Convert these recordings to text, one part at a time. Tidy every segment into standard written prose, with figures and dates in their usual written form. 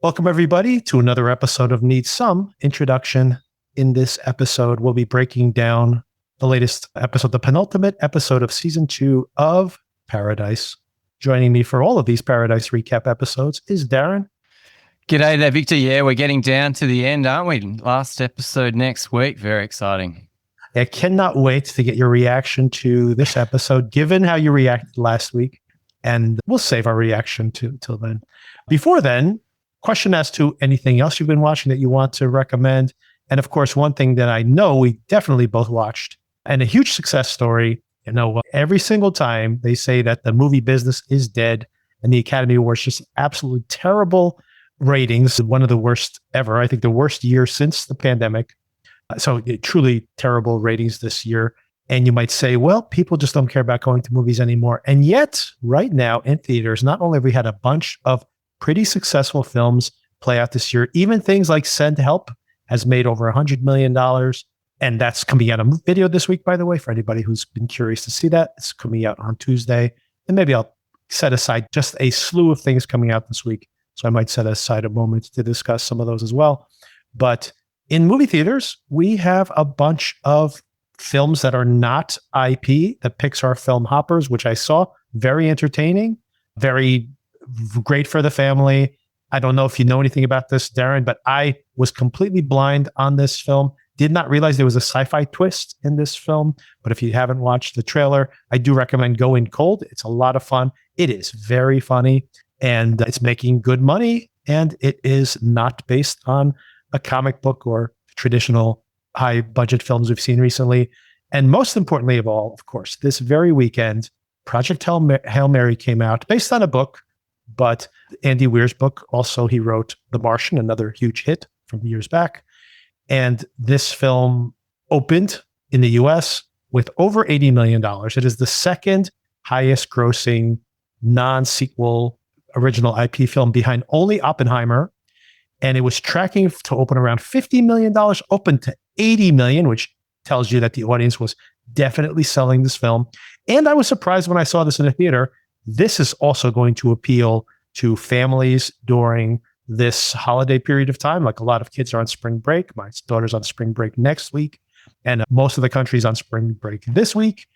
Welcome, everybody, to another episode of Need Some Introduction. In this episode, we'll be breaking down the latest episode, the penultimate episode of Season 2 of Paradise. Joining me for all of these Paradise recap episodes is Darren. G'day there, Victor. Yeah, we're getting down to the end, aren't we? Last episode next week. Very exciting. I cannot wait to get your reaction to this episode, given how you reacted last week. And we'll save our reaction till then. Before then, question as to anything else you've been watching that you want to recommend. And of course, one thing that I know we definitely both watched, and a huge success story. You know, every single time they say that the movie business is dead and the Academy Awards just absolutely terrible ratings, one of the worst ever. I think the worst year since the pandemic. So truly terrible ratings this year. And you might say, well, people just don't care about going to movies anymore. And yet, right now in theaters, not only have we had a bunch of pretty successful films play out this year, even things like Send Help has made over $100 million. And that's coming out on video this week, by the way, for anybody who's been curious to see that. It's coming out on Tuesday. And maybe I'll set aside just a slew of things coming out this week. So I might set aside a moment to discuss some of those as well. But in movie theaters, we have a bunch of films that are not IP, the Pixar film Hoppers, which I saw, very entertaining, very great for the family. I don't know if you know anything about this, Darren, but I was completely blind on this film. Did not realize there was a sci-fi twist in this film. But if you haven't watched the trailer, I do recommend Going Cold. It's a lot of fun. It is very funny and it's making good money. And it is not based on a comic book or traditional high budget films we've seen recently. And most importantly of all, of course, this very weekend, Project Hail Mary came out based on a book, but Andy Weir's book. Also, he wrote The Martian, another huge hit from years back. And this film opened in the US with over $80 million. It is the second highest grossing non-sequel original IP film behind only Oppenheimer. And it was tracking to open around $50 million, open to $80 million, which tells you that the audience was definitely selling this film. And I was surprised when I saw this in a theater. This is also going to appeal to families during this holiday period of time. Like a lot of kids are on spring break. My daughter's on spring break next week. And most of the country's on spring break this week.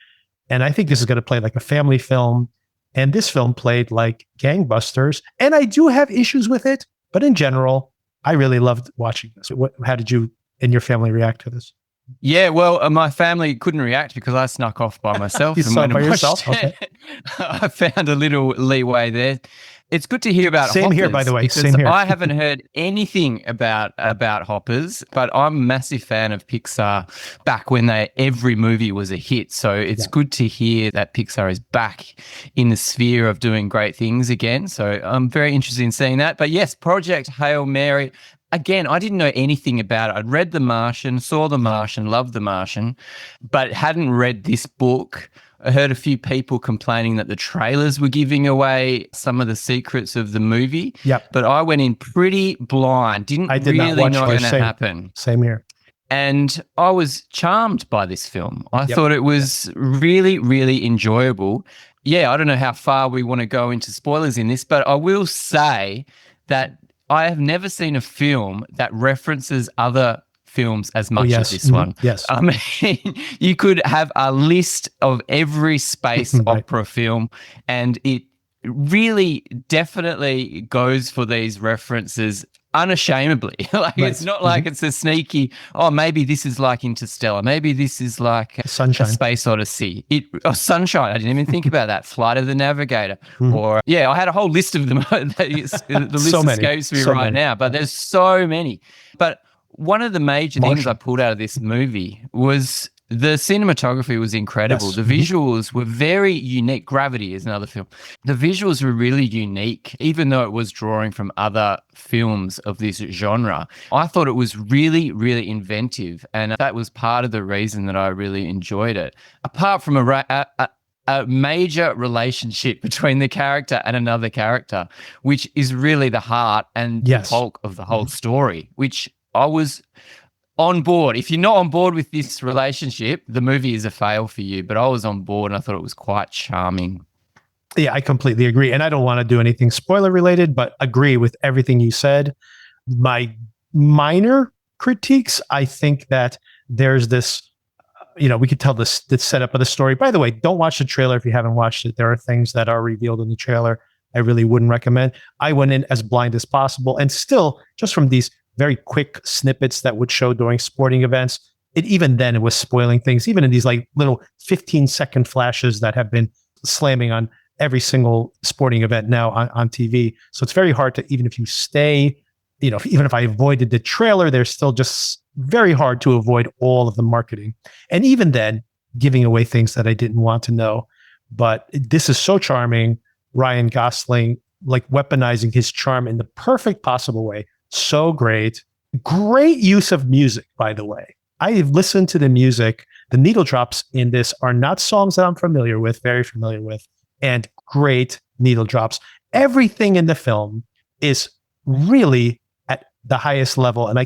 And I think this is going to play like a family film. And this film played like gangbusters. And I do have issues with it. But in general, I really loved watching this. How did you and your family react to this? Yeah, well, my family couldn't react because I snuck off by myself. You saw it by yourself? Okay. I found a little leeway there. It's good to hear about Same Hoppers. Here, by the way. Same here. I haven't heard anything about Hoppers, but I'm a massive fan of Pixar back when every movie was a hit. So it's good to hear that Pixar is back in the sphere of doing great things again. So I'm very interested in seeing that. But yes, Project Hail Mary. Again, I didn't know anything about it. I'd read The Martian, saw The Martian, loved The Martian, but hadn't read this book. I heard a few people complaining that the trailers were giving away some of the secrets of the movie. Yep. But I went in pretty blind. Didn't really know what was going to happen. Same here. And I was charmed by this film. I thought it was really, really enjoyable. Yeah, I don't know how far we want to go into spoilers in this, but I will say that I have never seen a film that references other films as much as this one. Yes. I mean, you could have a list of every space opera film, and it really definitely goes for these references unashamedly. It's not like it's a sneaky, maybe this is like Interstellar, maybe this is like Sunshine. A Space Odyssey. Sunshine, I didn't even think about that. Flight of the Navigator. Or I had a whole list of them. The list escapes me right now, but there's so many. But one of the major things I pulled out of this movie was the cinematography was incredible. Yes. The visuals were very unique. Gravity is another film. The visuals were really unique, even though it was drawing from other films of this genre. I thought it was really, really inventive, and that was part of the reason that I really enjoyed it. Apart from a major relationship between the character and another character, which is really the heart and the bulk of the whole story, which I was on board. If you're not on board with this relationship, the movie is a fail for you. But I was on board and I thought it was quite charming. Yeah, I completely agree. And I don't want to do anything spoiler related, but agree with everything you said. My minor critiques, I think that there's this, we could tell the setup of the story. By the way, don't watch the trailer if you haven't watched it. There are things that are revealed in the trailer I really wouldn't recommend. I went in as blind as possible. And still, just from these very quick snippets that would show during sporting events, even then it was spoiling things, even in these like little 15-second flashes that have been slamming on every single sporting event now on TV. So it's very hard to, even if you stay, even if I avoided the trailer, there's still just very hard to avoid all of the marketing. And even then, giving away things that I didn't want to know. But this is so charming. Ryan Gosling, like weaponizing his charm in the perfect possible way. So great. Great use of music, by the way. I've listened to the music. The needle drops in this are not songs that I'm familiar with, very familiar with, and great needle drops. Everything in the film is really at the highest level. And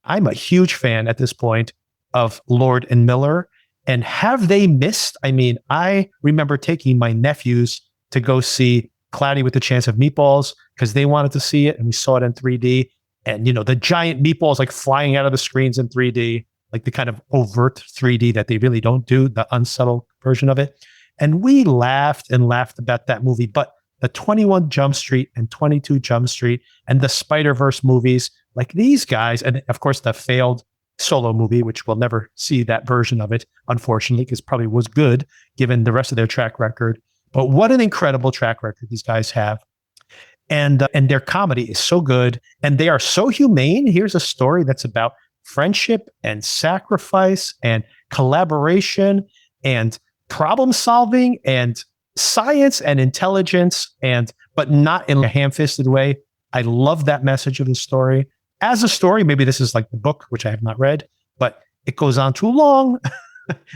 I'm a huge fan at this point of Lord and Miller. And have they missed? I mean, I remember taking my nephews to go see Cloudy with a Chance of Meatballs because they wanted to see it and we saw it in 3D. And, the giant meatballs like flying out of the screens in 3D, like the kind of overt 3D that they really don't do, the unsubtle version of it. And we laughed and laughed about that movie. But the 21 Jump Street and 22 Jump Street and the Spider-Verse movies, like these guys, and of course the failed Solo movie, which we'll never see that version of it, unfortunately, because probably was good given the rest of their track record. But what an incredible track record these guys have. And their comedy is so good and they are so humane. Here's a story that's about friendship and sacrifice and collaboration and problem solving and science and intelligence, but not in a ham-fisted way. I love that message of the story. As a story, maybe this is like the book, which I have not read, but it goes on too long.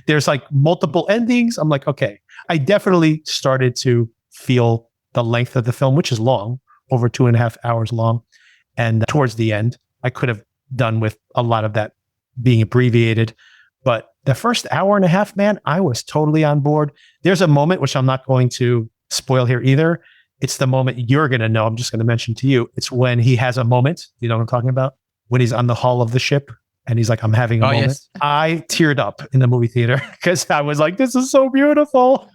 There's like multiple endings. I'm like, okay, I definitely started to feel the length of the film, which is long, over 2.5 hours long. And towards the end, I could have done with a lot of that being abbreviated. But the first hour and a half, man, I was totally on board. There's a moment, which I'm not going to spoil here either. It's the moment you're going to know. I'm just going to mention to you. It's when he has a moment. You know what I'm talking about? When he's on the hull of the ship and he's like, I'm having a moment. Yes. I teared up in the movie theater because I was like, this is so beautiful.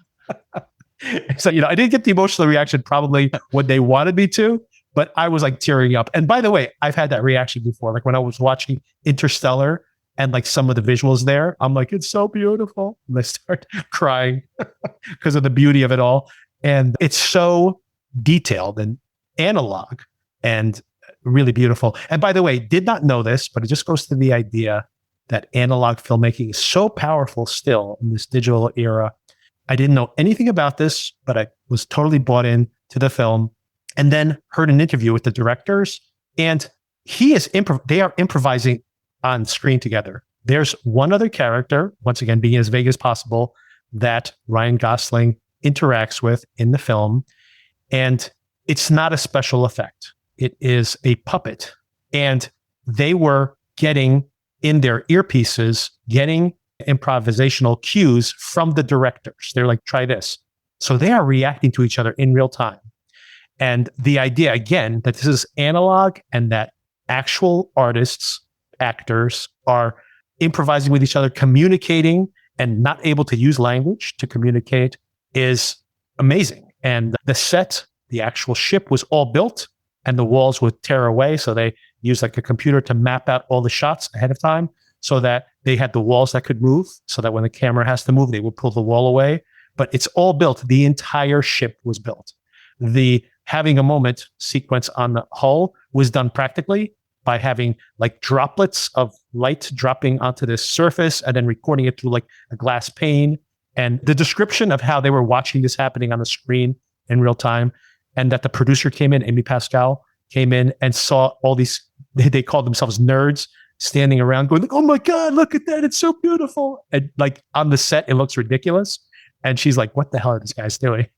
So, I didn't get the emotional reaction probably what they wanted me to, but I was like tearing up. And by the way, I've had that reaction before. Like when I was watching Interstellar and like some of the visuals there, I'm like, it's so beautiful. And I start crying because of the beauty of it all. And it's so detailed and analog and really beautiful. And by the way, did not know this, but it just goes to the idea that analog filmmaking is so powerful still in this digital era. I didn't know anything about this, but I was totally bought in to the film and then heard an interview with the directors and they are improvising on screen together. There's one other character, once again, being as vague as possible, that Ryan Gosling interacts with in the film. And it's not a special effect. It is a puppet. And they were getting in their earpieces, getting improvisational cues from the directors. They're like, try this. So they are reacting to each other in real time. And the idea, again, that this is analog and that actual artists, actors are improvising with each other, communicating and not able to use language to communicate is amazing. And the set, the actual ship was all built and the walls would tear away. So they used like a computer to map out all the shots ahead of time so that they had the walls that could move so that when the camera has to move, they would pull the wall away. But it's all built. The entire ship was built. The having a moment sequence on the hull was done practically by having like droplets of light dropping onto this surface and then recording it through like a glass pane. And the description of how they were watching this happening on the screen in real time, and that the producer came in, Amy Pascal, came in and saw all these, they called themselves nerds, standing around going, oh my God, look at that. It's so beautiful. And like on the set, it looks ridiculous. And she's like, what the hell are these guys doing?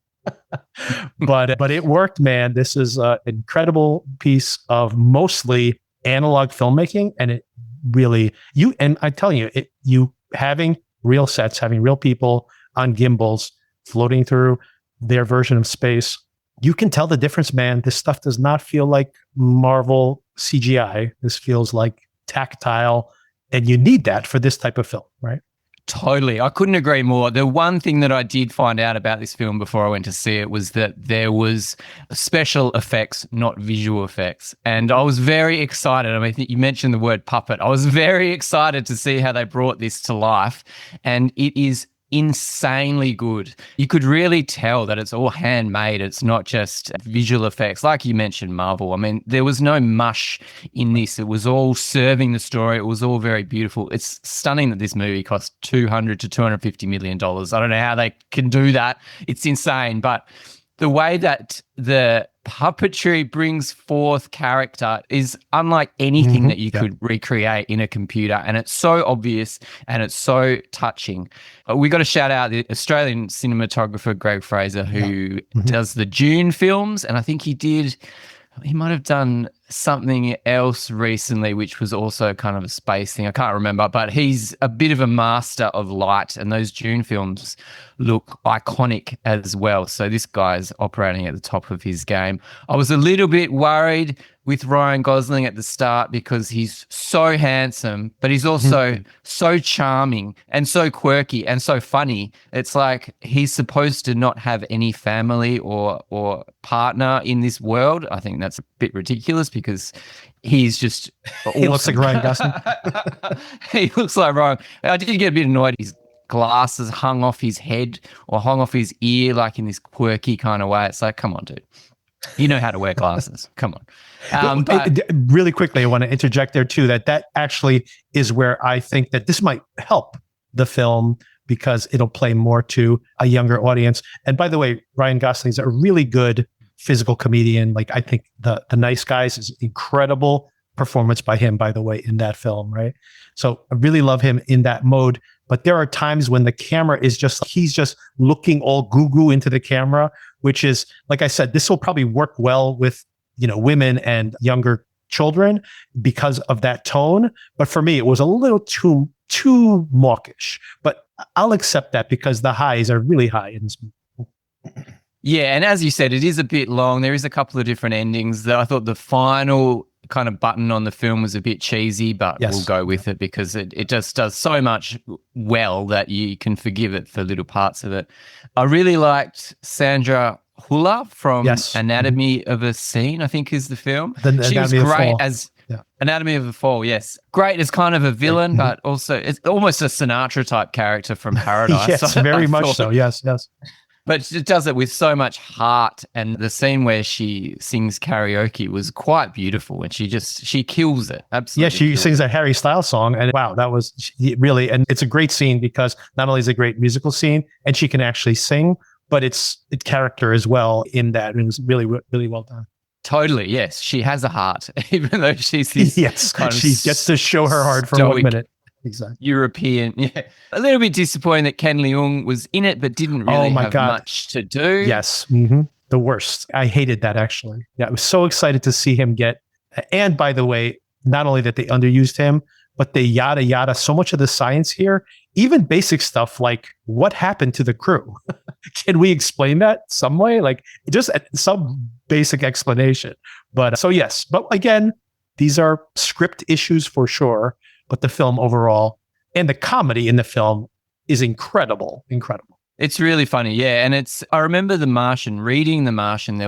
but it worked, man. This is an incredible piece of mostly analog filmmaking. And it really, and I'm telling you, you having real sets, having real people on gimbals floating through their version of space. You can tell the difference, man. This stuff does not feel like Marvel CGI. This feels like tactile, and you need that for this type of film, right? Totally. I couldn't agree more. The one thing that I did find out about this film before I went to see it was that there was special effects, not visual effects. And I was very excited. I mean, you mentioned the word puppet. I was very excited to see how they brought this to life. And it is insanely good. You could really tell that it's all handmade. It's not just visual effects. Like you mentioned, Marvel. I mean, there was no mush in this. It was all serving the story. It was all very beautiful. It's stunning that this movie cost $200 to $250 million. I don't know how they can do that. It's insane. But the way that the puppetry brings forth character is unlike anything that you could recreate in a computer. And it's so obvious and it's so touching. We got to shout out the Australian cinematographer, Greg Fraser, who does the Dune films. And I think he might have done something else recently, which was also kind of a space thing. I can't remember, but he's a bit of a master of light, and those Dune films look iconic as well. So this guy's operating at the top of his game. I was a little bit worried with Ryan Gosling at the start because he's so handsome, but he's also so charming and so quirky and so funny. It's like he's supposed to not have any family or partner in this world. I think that's a bit ridiculous because he's just awesome. He looks like Ryan Gosling. He looks like Ryan. I did get a bit annoyed. His glasses hung off his head or hung off his ear, like in this quirky kind of way. It's like, come on, dude. You know how to wear glasses. Come on. But really quickly, I want to interject there too, that actually is where I think that this might help the film because it'll play more to a younger audience. And by the way, Ryan Gosling's a really good physical comedian. Like, I think the Nice Guys is incredible performance by him, by the way, in that film, right? So I really love him in that mode. But there are times when the camera is he's just looking all goo-goo into the camera, which is, like I said, this will probably work well with, women and younger children because of that tone. But for me, it was a little too mawkish. But I'll accept that because the highs are really high in this movie. Yeah, and as you said, it is a bit long. There is a couple of different endings that I thought the final kind of button on the film was a bit cheesy, but we'll go with it because it just does so much well that you can forgive it for little parts of it. I really liked Sandra Hüller from Anatomy of a Scene, I think is the film. She was great as Anatomy of a Fall, yes. Great as kind of a villain, but also it's almost a Sinatra type character from Paradise. Yes, very much so. Yes. But she does it with so much heart, and the scene where she sings karaoke was quite beautiful, and she kills it. Absolutely. Yeah, she sings a Harry Styles song, and wow, that was really, and it's a great scene because not only is it a great musical scene, and she can actually sing, but it's character as well in that, and it's really, really well done. Totally, yes. She has a heart, even though she's this kind of she gets to show her heart for 1 minute. Exactly. European, yeah. A little bit disappointing that Ken Leung was in it, but didn't really have much to do. Yes, the worst. I hated that, actually. Yeah, I was so excited to see him get. And by the way, not only that they underused him, but they yada yada so much of the science here, even basic stuff like what happened to the crew. Can we explain that some way? Like just some basic explanation. But so yes, but again, these are script issues for sure. But the film overall and the comedy in the film is incredible. It's really funny, yeah. And I remember reading The Martian,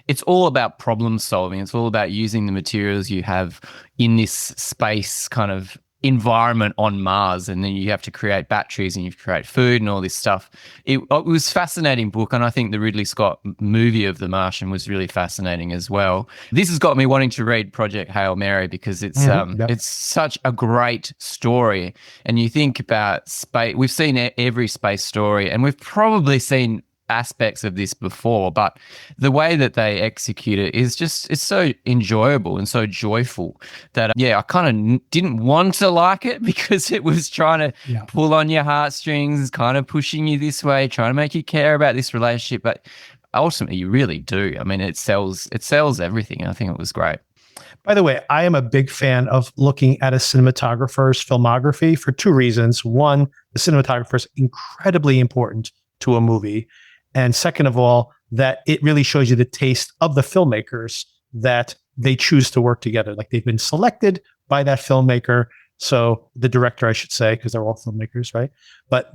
it's all about problem solving. It's all about using the materials you have in this space kind of environment on Mars, and then you have to create batteries and you have to create food and all this stuff. It was a fascinating book, and I think the Ridley Scott movie of The Martian was really fascinating as well. This has got me wanting to read Project Hail Mary because it's such a great story. And you think about space, we've seen every space story, and we've probably seen aspects of this before, but the way that they execute it is it's so enjoyable and so joyful that I kind of didn't want to like it because it was trying to pull on your heartstrings, kind of pushing you this way, trying to make you care about this relationship, but ultimately you really do. I mean, it sells everything. I think it was great. By the way, I am a big fan of looking at a cinematographer's filmography for two reasons. One, the cinematographer is incredibly important to a movie. And second of all, that it really shows you the taste of the filmmakers that they choose to work together. Like they've been selected by that filmmaker. So the director, I should say, because they're all filmmakers, right? But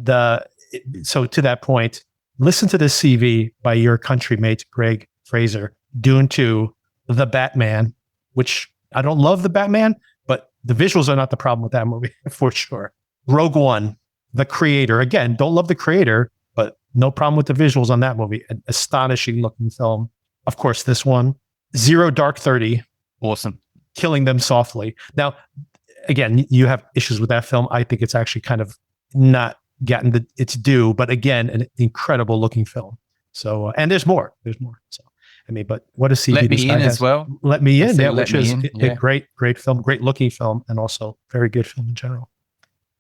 so to that point, listen to this CV by your countrymate, Greg Fraser, Dune 2, The Batman, which I don't love The Batman, but the visuals are not the problem with that movie for sure. Rogue One, The Creator. Again, don't love The Creator, but no problem with the visuals on that movie. An astonishing looking film. Of course, this one, Zero Dark 30. Awesome. Killing Them Softly. Now, again, you have issues with that film. I think it's actually kind of not gotten its due, but again, an incredible looking film. So, and there's more. So, I mean, but what a CV Let this Me guy In has. as well. Let Me In, yeah, Let which Me is In, a great film, great looking film, and also very good film in general.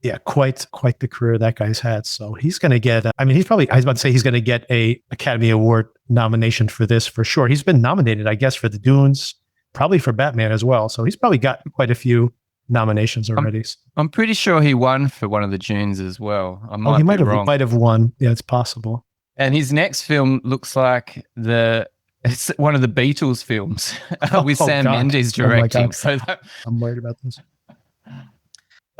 Yeah, quite the career that guy's had. So he's going to get, I was about to say he's going to get a Academy Award nomination for this for sure. He's been nominated, I guess, for the Dunes, probably for Batman as well. So he's probably got quite a few nominations already. I'm pretty sure he won for one of the Dunes as well. He might have won. Yeah, it's possible. And his next film looks like it's one of the Beatles films with Sam Mendes directing. I'm worried about this.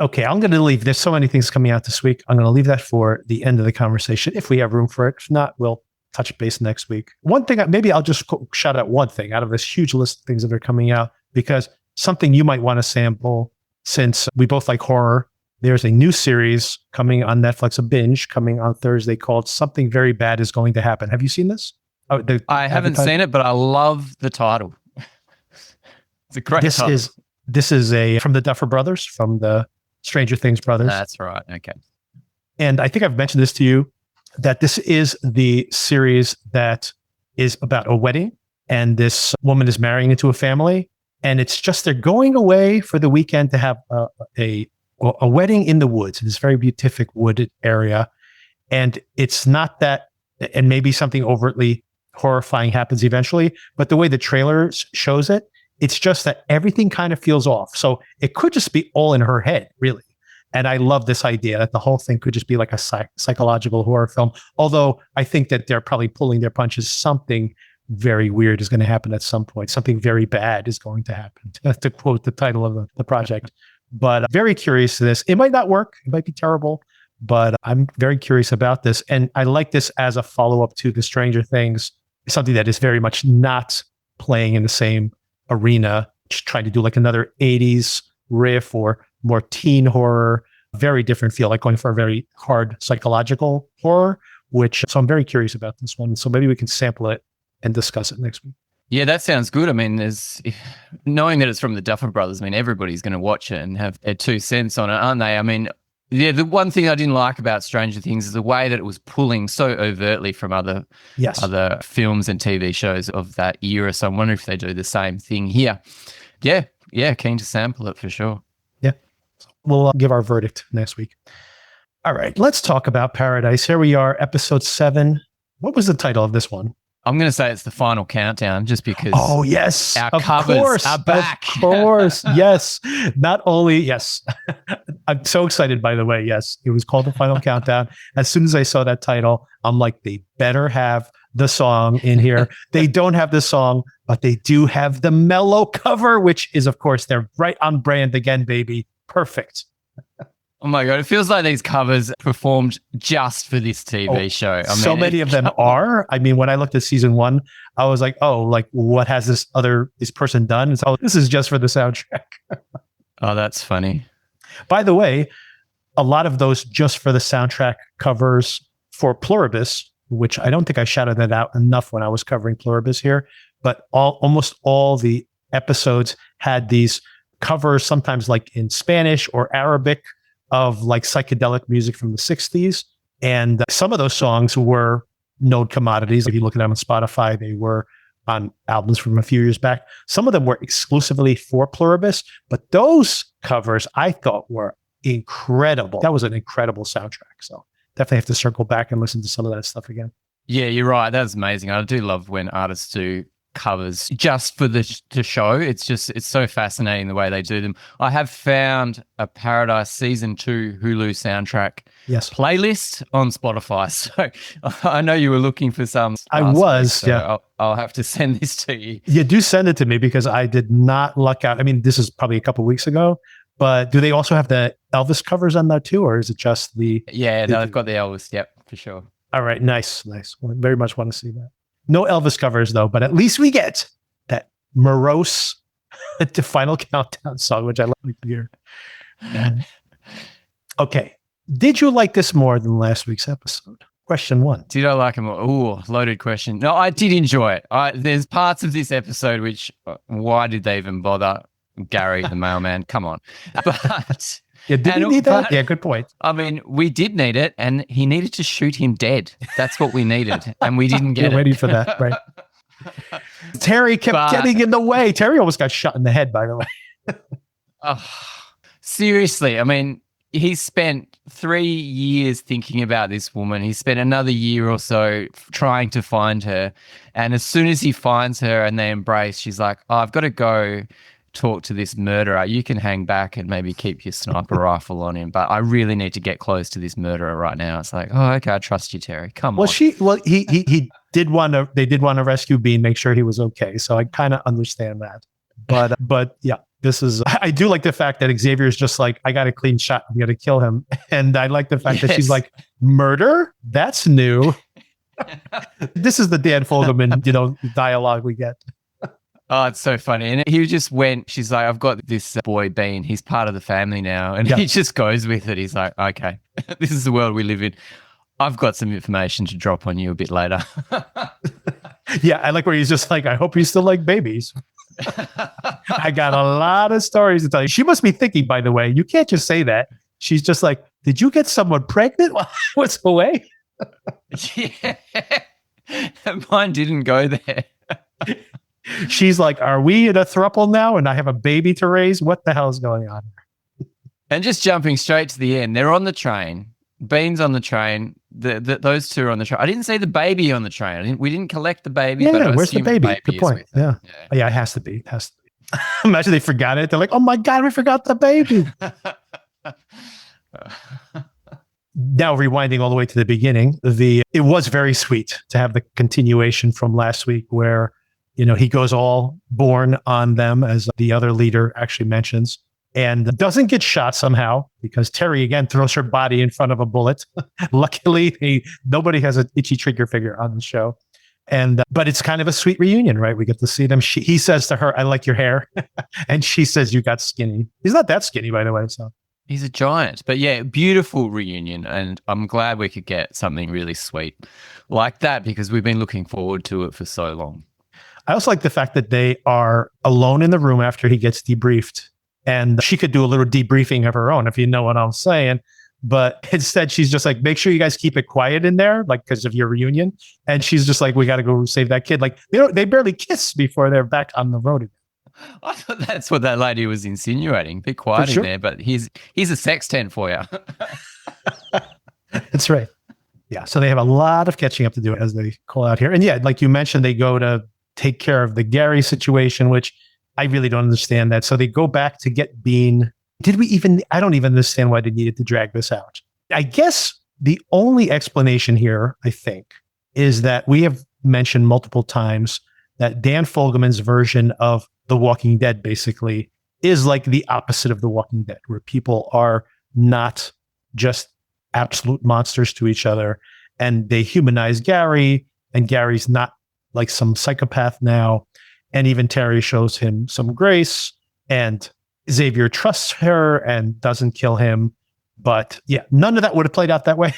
Okay, I'm going to leave. There's so many things coming out this week. I'm going to leave that for the end of the conversation if we have room for it. If not, we'll touch base next week. One thing, maybe I'll just shout out one thing out of this huge list of things that are coming out, because something you might want to sample, since we both like horror. There's a new series coming on Netflix, a binge coming on Thursday called Something Very Bad Is Going to Happen. Have you seen this? I haven't seen it, but I love the title. It's a great title. This is from the Duffer Brothers, from the Stranger Things brothers. That's right. Okay. And I think I've mentioned this to you, that this is the series that is about a wedding, and this woman is marrying into a family, and it's just they're going away for the weekend to have a wedding in the woods, in this very beatific wooded area. And it's not that, and maybe something overtly horrifying happens eventually, but the way the trailer shows it, it's just that everything kind of feels off. So it could just be all in her head, really. And I love this idea that the whole thing could just be like a psychological horror film. Although I think that they're probably pulling their punches. Something very weird is going to happen at some point. Something very bad is going to happen, to quote the title of the project. But very curious to this. It might not work. It might be terrible, but I'm very curious about this. And I like this as a follow-up to the Stranger Things, something that is very much not playing in the same arena, just trying to do like another 80s riff or more teen horror, very different feel, like going for a very hard psychological horror, so I'm very curious about this one. So maybe we can sample it and discuss it next week. Yeah, that sounds good. I mean, knowing that it's from the Duffer Brothers, I mean, everybody's going to watch it and have their 2 cents on it, aren't they? I mean, yeah, the one thing I didn't like about Stranger Things is the way that it was pulling so overtly from other films and TV shows of that era. So I wonder if they do the same thing here. Yeah, keen to sample it for sure. Yeah, we'll give our verdict next week. All right, let's talk about Paradise. Here we are, episode 7. What was the title of this one? I'm going to say it's the final countdown, just because. Oh, yes. Our covers are back. Of course. Yes. Not only, yes. I'm so excited, by the way. Yes. It was called the final countdown. As soon as I saw that title, I'm like, they better have the song in here. They don't have the song, but they do have the mellow cover, which is, of course, they're right on brand again, baby. Perfect. Oh my God, it feels like these covers performed just for this TV show. I mean, so many of them are. I mean, when I looked at season 1, I was like, oh, like what has this person done? And so this is just for the soundtrack. Oh, that's funny. By the way, a lot of those just for the soundtrack covers for Pluribus, which I don't think I shouted that out enough when I was covering Pluribus here, but almost all the episodes had these covers, sometimes like in Spanish or Arabic, of like psychedelic music from the 60s. And some of those songs were known commodities. If you look at them on Spotify, they were on albums from a few years back. Some of them were exclusively for Pluribus, but those covers I thought were incredible. That was an incredible soundtrack. So definitely have to circle back and listen to some of that stuff again. Yeah, you're right. That's amazing. I do love when artists do covers just for the show. It's so fascinating the way they do them. I have found a Paradise Season 2 Hulu soundtrack playlist on Spotify. So I know you were looking for some. I was, week, so I'll have to send this to you. Yeah, do send it to me because I did not luck out. I mean, this is probably a couple of weeks ago, but do they also have the Elvis covers on that too, or is it just the? Yeah, they've got the Elvis. Yep, for sure. All right, nice. Well, very much want to see that. No Elvis covers though, but at least we get that morose the Final Countdown song, which I like to hear. Okay, did you like this more than last week's episode? Question 1. Did I like it more? Ooh, loaded question. No, I did enjoy it. There's parts of this episode which, why did they even bother? Gary, the mailman, come on. But yeah, did he need that? Yeah, good point. I mean, we did need it, and he needed to shoot him dead. That's what we needed, and we didn't get it. Waiting for that, right? Terry kept getting in the way. Terry almost got shot in the head, by the way. Seriously, I mean, he spent 3 years thinking about this woman. He spent another year or so trying to find her, and as soon as he finds her and they embrace, she's like, "Oh, I've got to go talk to this murderer. You can hang back and maybe keep your sniper rifle on him, but I really need to get close to this murderer right now." It's like, oh, okay, I trust you, Terry. Come on. He did want to. They did want to rescue Bean, make sure he was okay. So I kind of understand that. But yeah, this is. I do like the fact that Xavier is just like, I got a clean shot. I'm gonna kill him, and I like the fact that she's like, murder. That's new. This is the Dan Fogelman, dialogue we get. Oh, it's so funny. And he just went, she's like, I've got this boy Bean. He's part of the family now. And he just goes with it. He's like, okay, this is the world we live in. I've got some information to drop on you a bit later. Yeah, I like where he's just like, I hope you still like babies. I got a lot of stories to tell you. She must be thinking, by the way, you can't just say that. She's just like, did you get someone pregnant while I was away? Yeah. Mine didn't go there. She's like, are we in a throuple now and I have a baby to raise? What the hell is going on? And just jumping straight to the end, they're on the train. Bean's on the train. Those two are on the train. I didn't say the baby on the train. We didn't collect the baby. Yeah, where's the baby? Good point. Yeah, it has to be. It has to be. Imagine they forgot it. They're like, oh my God, we forgot the baby. Now rewinding all the way to the beginning, it was very sweet to have the continuation from last week where he goes all born on them, as the other leader actually mentions, and doesn't get shot somehow because Terry again throws her body in front of a bullet. Luckily, nobody has an itchy trigger finger on the show. But it's kind of a sweet reunion, right? We get to see them. He says to her, "I like your hair," and she says, "You got skinny." He's not that skinny, by the way. So he's a giant, but yeah, beautiful reunion, and I'm glad we could get something really sweet like that because we've been looking forward to it for so long. I also like the fact that they are alone in the room after he gets debriefed, and she could do a little debriefing of her own, if you know what I'm saying. But instead, she's just like, make sure you guys keep it quiet in there, like, because of your reunion. And she's just like, we got to go save that kid. Like, they barely kiss before they're back on the road again. I thought that's what that lady was insinuating. Be quiet in there, but he's a sextant for you. That's right. Yeah. So they have a lot of catching up to do as they call out here. And yeah, like you mentioned, they go to take care of the Gary situation, which I really don't understand that. So they go back to get Bean. I don't even understand why they needed to drag this out. I guess the only explanation here, I think, is that we have mentioned multiple times that Dan Fogelman's version of The Walking Dead basically is like the opposite of The Walking Dead, where people are not just absolute monsters to each other and they humanize Gary, and Gary's not like some psychopath now. And even Terry shows him some grace, and Xavier trusts her and doesn't kill him. But yeah, none of that would have played out that way.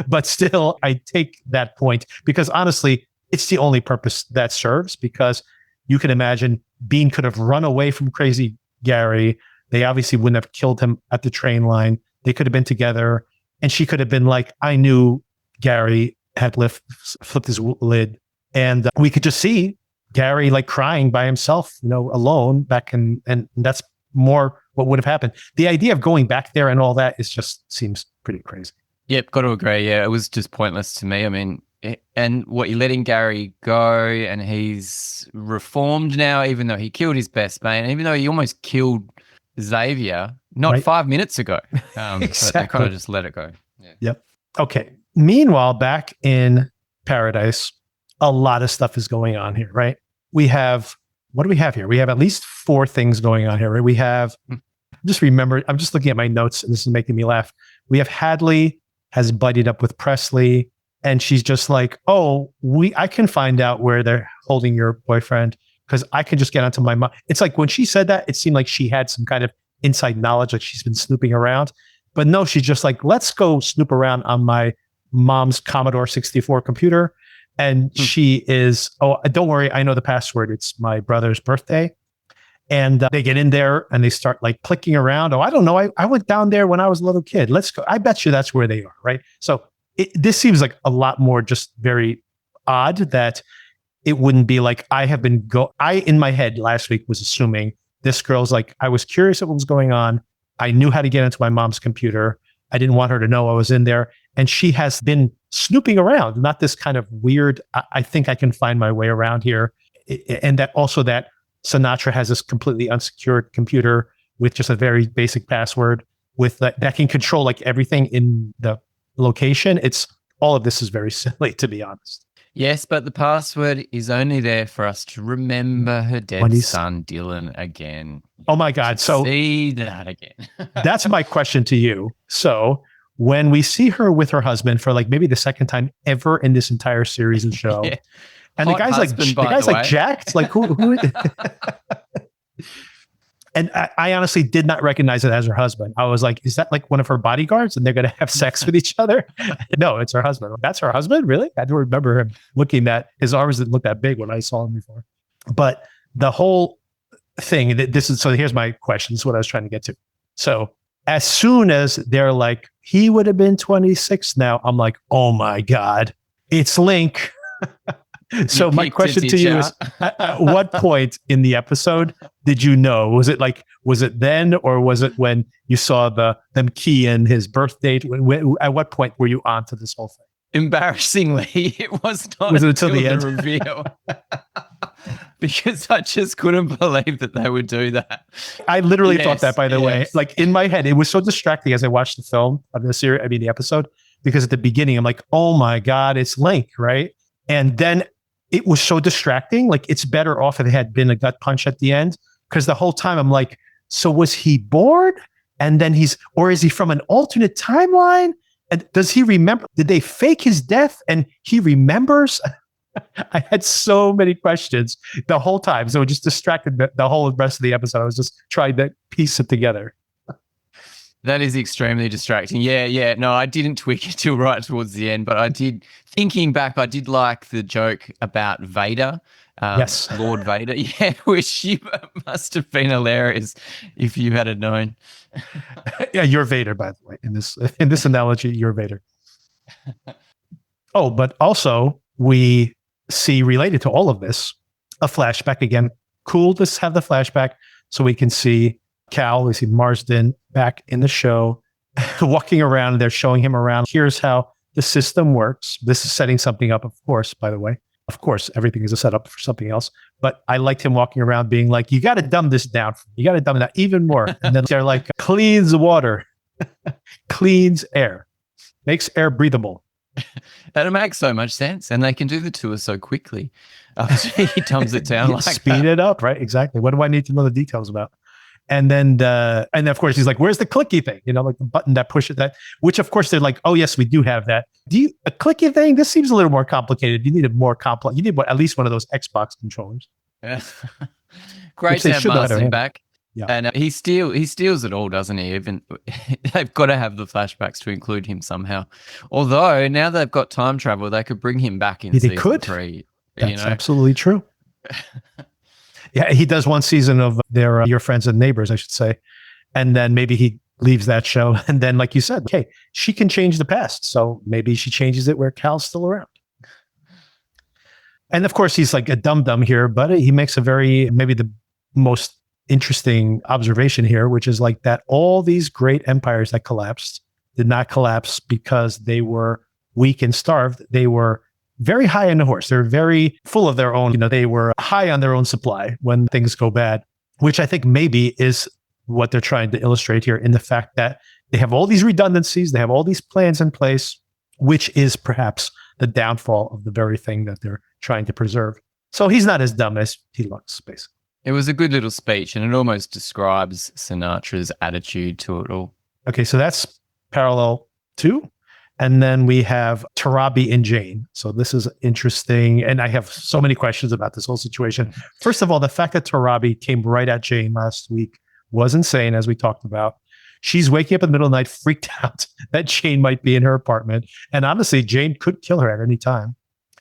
But still, I take that point because honestly, it's the only purpose that serves, because you can imagine Bean could have run away from crazy Gary. They obviously wouldn't have killed him at the train line. They could have been together, and she could have been like, I knew Gary had flipped his lid. And we could just see Gary like crying by himself, alone back in, and that's more what would have happened. The idea of going back there and all that seems pretty crazy. Yep, got to agree. Yeah, it was just pointless to me. I mean, and what, you're letting Gary go, and he's reformed now, even though he killed his best mate, and even though he almost killed Xavier not 5 minutes ago. Exactly. But they kind of just let it go. Yeah. Yep. Okay. Meanwhile, back in Paradise, a lot of stuff is going on here, right? We have, what do we have here? We have at least 4 things going on here, right? We have, just remember, I'm just looking at my notes and this is making me laugh. We have Hadley has buddied up with Presley, and she's just like, oh, I can find out where they're holding your boyfriend because I can just get onto my mom. It's like when she said that, it seemed like she had some kind of inside knowledge, like she's been snooping around. But no, she's just like, let's go snoop around on my mom's Commodore 64 computer. And she is, oh, don't worry, I know the password. It's my brother's birthday. And they get in there and they start like clicking around. Oh, I don't know. I went down there when I was a little kid. Let's go. I bet you that's where they are, right? So this seems like a lot more just very odd that it wouldn't be like I, in my head last week, was assuming this girl's like, I was curious at what was going on. I knew how to get into my mom's computer. I didn't want her to know I was in there. And she has been snooping around, not this kind of weird, I think I can find my way around here. And that also that Sinatra has this completely unsecured computer with just a very basic password with that can control like everything in the location. It's all of this is very silly, to be honest. Yes, but the password is only there for us to remember her dead son, Dylan, again. Oh my God. So see that again. That's my question to you. So when we see her with her husband for like maybe the second time ever in this entire series and show, yeah. And Hot the guy's like jacked, like who And I honestly did not recognize it as her husband. I was like, is that like one of her bodyguards and they're going to have sex with each other? No, it's her husband. That's her husband? Really? I don't remember him looking that, his arms didn't look that big when I saw him before. But the whole thing, so here's my question. This is what I was trying to get to. So as soon as they're like, he would have been 26 now, I'm like, oh my God, it's Link. So my question to you is, at what point in the episode did you know? Was it then, or was it when you saw them key in his birth date? At what point were you onto this whole thing? Embarrassingly, it was not until the end reveal. Because I just couldn't believe that they would do that. I literally thought that, by the way. Like in my head, it was so distracting as I watched the film of the series. I mean, the episode, because at the beginning, I'm like, oh my God, it's Link, right? And then it was so distracting. Like it's better off if it had been a gut punch at the end. Because the whole time I'm like, so was he bored? And then or is he from an alternate timeline? And does he remember? Did they fake his death and he remembers? I had so many questions the whole time. So it just distracted the whole rest of the episode. I was just trying to piece it together. That is extremely distracting. Yeah. No, I didn't tweak it till right towards the end, but I did, thinking back, I did like the joke about Vader. Yes. Lord Vader. Yeah, which must have been hilarious if you had known. Yeah, you're Vader, by the way. In this analogy, you're Vader. Oh, but also we see, related to all of this, a flashback again. Cool to have the flashback so we can see Cal, we see Marsden back in the show, walking around. They're showing him around. Here's how the system works. This is setting something up, of course, by the way. Of course, everything is a setup for something else. But I liked him walking around being like, you got to dumb this down. You got to dumb it down even more. And then they're like, cleans water, cleans air, makes air breathable. That makes so much sense. And they can do the tour so quickly. He dumbs it down like speed it up, right? Exactly. What do I need to know the details about? And then of course he's like, where's the clicky thing? Like the button that pushes that, which of course they're like, oh yes, we do have that. A clicky thing? This seems a little more complicated. You need a more complex, you need at least one of those Xbox controllers. Yeah. Great to have Marsden back. Yeah. And he steals it all, doesn't he? Even they've got to have the flashbacks to include him somehow. Although now they've got time travel, they could bring him back in season 3. That's absolutely true. Yeah, he does one season of their Your Friends and Neighbors, I should say. And then maybe he leaves that show. And then, like you said, okay, she can change the past. So maybe she changes it where Cal's still around. And of course, he's like a dum-dum here, but he makes maybe the most interesting observation here, which is like that all these great empires that collapsed did not collapse because they were weak and starved. They were very high on the horse. They're very full of their own, they were high on their own supply when things go bad, which I think maybe is what they're trying to illustrate here in the fact that they have all these redundancies, they have all these plans in place, which is perhaps the downfall of the very thing that they're trying to preserve. So he's not as dumb as he looks, basically. It was a good little speech, and it almost describes Sinatra's attitude to it all. Okay, so that's parallel 2. And then we have Robbie and Jane. So this is interesting. And I have so many questions about this whole situation. First of all, the fact that Robbie came right at Jane last week was insane, as we talked about. She's waking up in the middle of the night, freaked out that Jane might be in her apartment. And honestly, Jane could kill her at any time.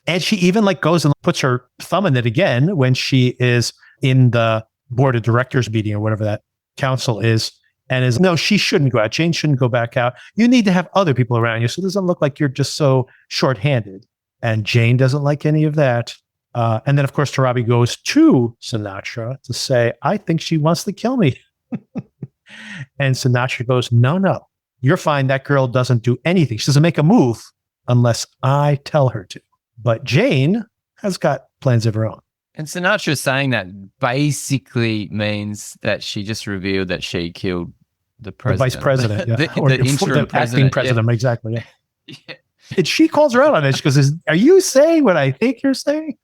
And she even goes and puts her thumb in it again when she is in the board of directors meeting or whatever that council is. And is, no, she shouldn't go out. Jane shouldn't go back out. You need to have other people around you so it doesn't look like you're just so shorthanded. And Jane doesn't like any of that. And then, of course, Robbie goes to Sinatra to say, I think she wants to kill me. And Sinatra goes, no, you're fine. That girl doesn't do anything. She doesn't make a move unless I tell her to. But Jane has got plans of her own. And Sinatra saying that basically means that she just revealed that she killed the president. The vice president, yeah. the interim president. Acting president, yeah. Exactly, yeah. Yeah. And she calls her out on it. She goes, are you saying what I think you're saying?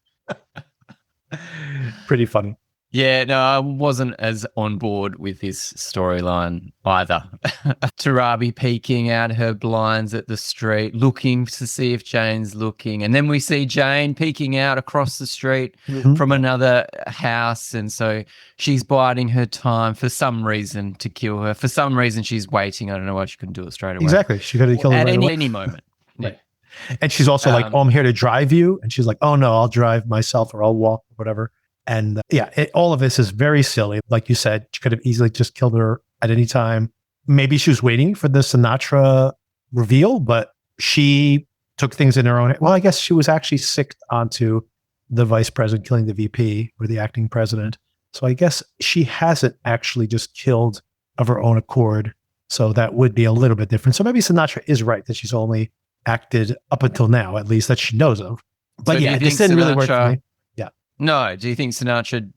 Pretty funny. Yeah, no, I wasn't as on board with this storyline either. Robbie peeking out her blinds at the street, looking to see if Jane's looking. And then we see Jane peeking out across the street from another house. And so she's biding her time for some reason to kill her. For some reason, she's waiting. I don't know why she couldn't do it straight away. Exactly. She could have killed her at right away. any moment. Right. And she's also like, I'm here to drive you. And she's like, oh, no, I'll drive myself or I'll walk, whatever. And all of this is very silly. Like you said, she could have easily just killed her at any time. Maybe she was waiting for the Sinatra reveal, but she took things in her own. Well, I guess she was actually sicked onto the vice president killing the VP or the acting president. So I guess she hasn't actually just killed of her own accord. So that would be a little bit different. So maybe Sinatra is right that she's only acted up until now, at least that she knows of. But so this didn't really work for me. No, do you think Sinatra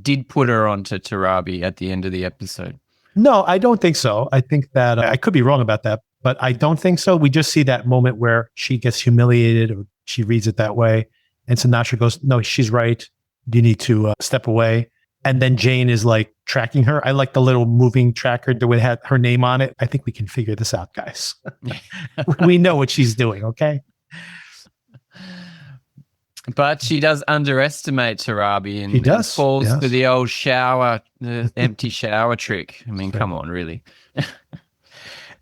did put her onto Robbie at the end of the episode? No, I don't think so. I think that I could be wrong about that, but I don't think so. We just see that moment where she gets humiliated or she reads it that way. And Sinatra goes, no, she's right. You need to step away. And then Jane is like tracking her. I like the little moving tracker that would have her name on it. I think we can figure this out, guys. We know what she's doing, okay? But she does underestimate Robbie and falls for the old the empty shower trick. I mean, come on, really.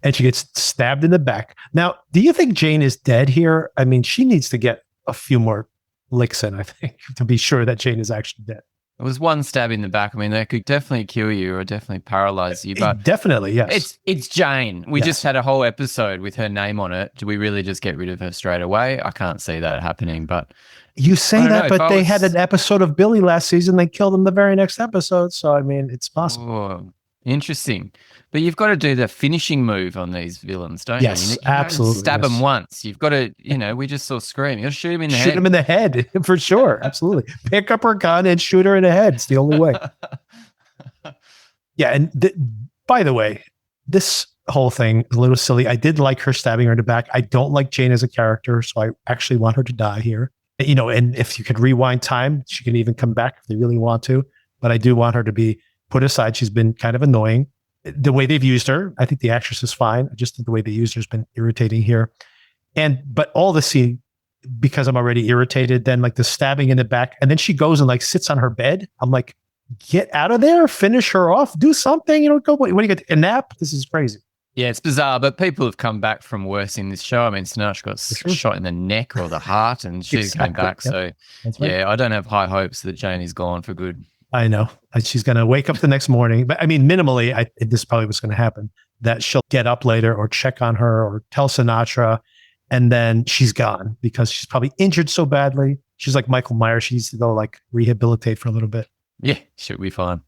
And she gets stabbed in the back. Now, do you think Jane is dead here? I mean, she needs to get a few more licks in, I think, to be sure that Jane is actually dead. It was one stab in the back. I mean, that could definitely kill you or definitely paralyze you. But definitely, yes. It's Jane. We just had a whole episode with her name on it. Do we really just get rid of her straight away? I can't see that happening, but... You say that, but they had an episode of Billy last season. They killed him the very next episode. So, I mean, it's possible. Oh, interesting. But you've got to do the finishing move on these villains, don't you? Yes, absolutely. Stab them once. You've got to, we just saw Scream. You got to shoot him in the head. Shoot him in the head, for sure. Absolutely. Pick up her gun and shoot her in the head. It's the only way. Yeah. And by the way, this whole thing is a little silly. I did like her stabbing her in the back. I don't like Jane as a character, so I actually want her to die here. And if you could rewind time, she can even come back if they really want to. But I do want her to be put aside. She's been kind of annoying. The way they've used her, I think the actress is fine. I just think the way they used her has been irritating here. But all the scene, because I'm already irritated, then like the stabbing in the back, and then she goes and like sits on her bed. I'm like, get out of there, finish her off, do something. Go, when you get a nap, this is crazy. Yeah, it's bizarre, but people have come back from worse in this show. I mean, Sinatra got shot in the neck or the heart, and she's come back. Yep. So, I don't have high hopes that Jane is gone for good. I know. She's going to wake up the next morning. But I mean, minimally, this is probably what's going to happen, that she'll get up later or check on her or tell Sinatra, and then she's gone because she's probably injured so badly. She's like Michael Myers. She needs to go like rehabilitate for a little bit. Yeah, she'll be fine.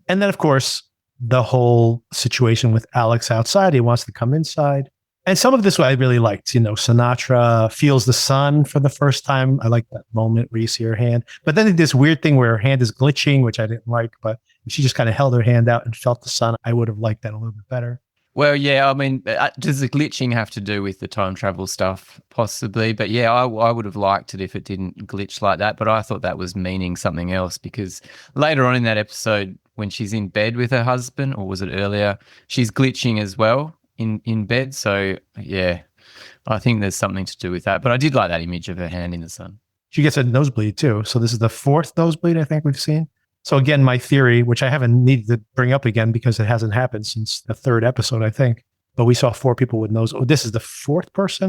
And then, of course, the whole situation with Alex outside. He wants to come inside. And some of this I really liked. Sinatra feels the sun for the first time. I like that moment where you see her hand. But then this weird thing where her hand is glitching, which I didn't like. But if she just kind of held her hand out and felt the sun, I would have liked that a little bit better. Well, yeah, I mean, does the glitching have to do with the time travel stuff? Possibly. But yeah, I would have liked it if it didn't glitch like that. But I thought that was meaning something else, because later on in that episode, when she's in bed with her husband, or was it earlier, she's glitching as well in bed. So yeah, I think there's something to do with that. But I did like that image of her hand in the sun. She gets a nosebleed too. So this is the fourth nosebleed I think we've seen. So again, my theory, which I haven't needed to bring up again because it hasn't happened since the third episode, I think. But we saw 4 people with nose. Oh, this is the fourth person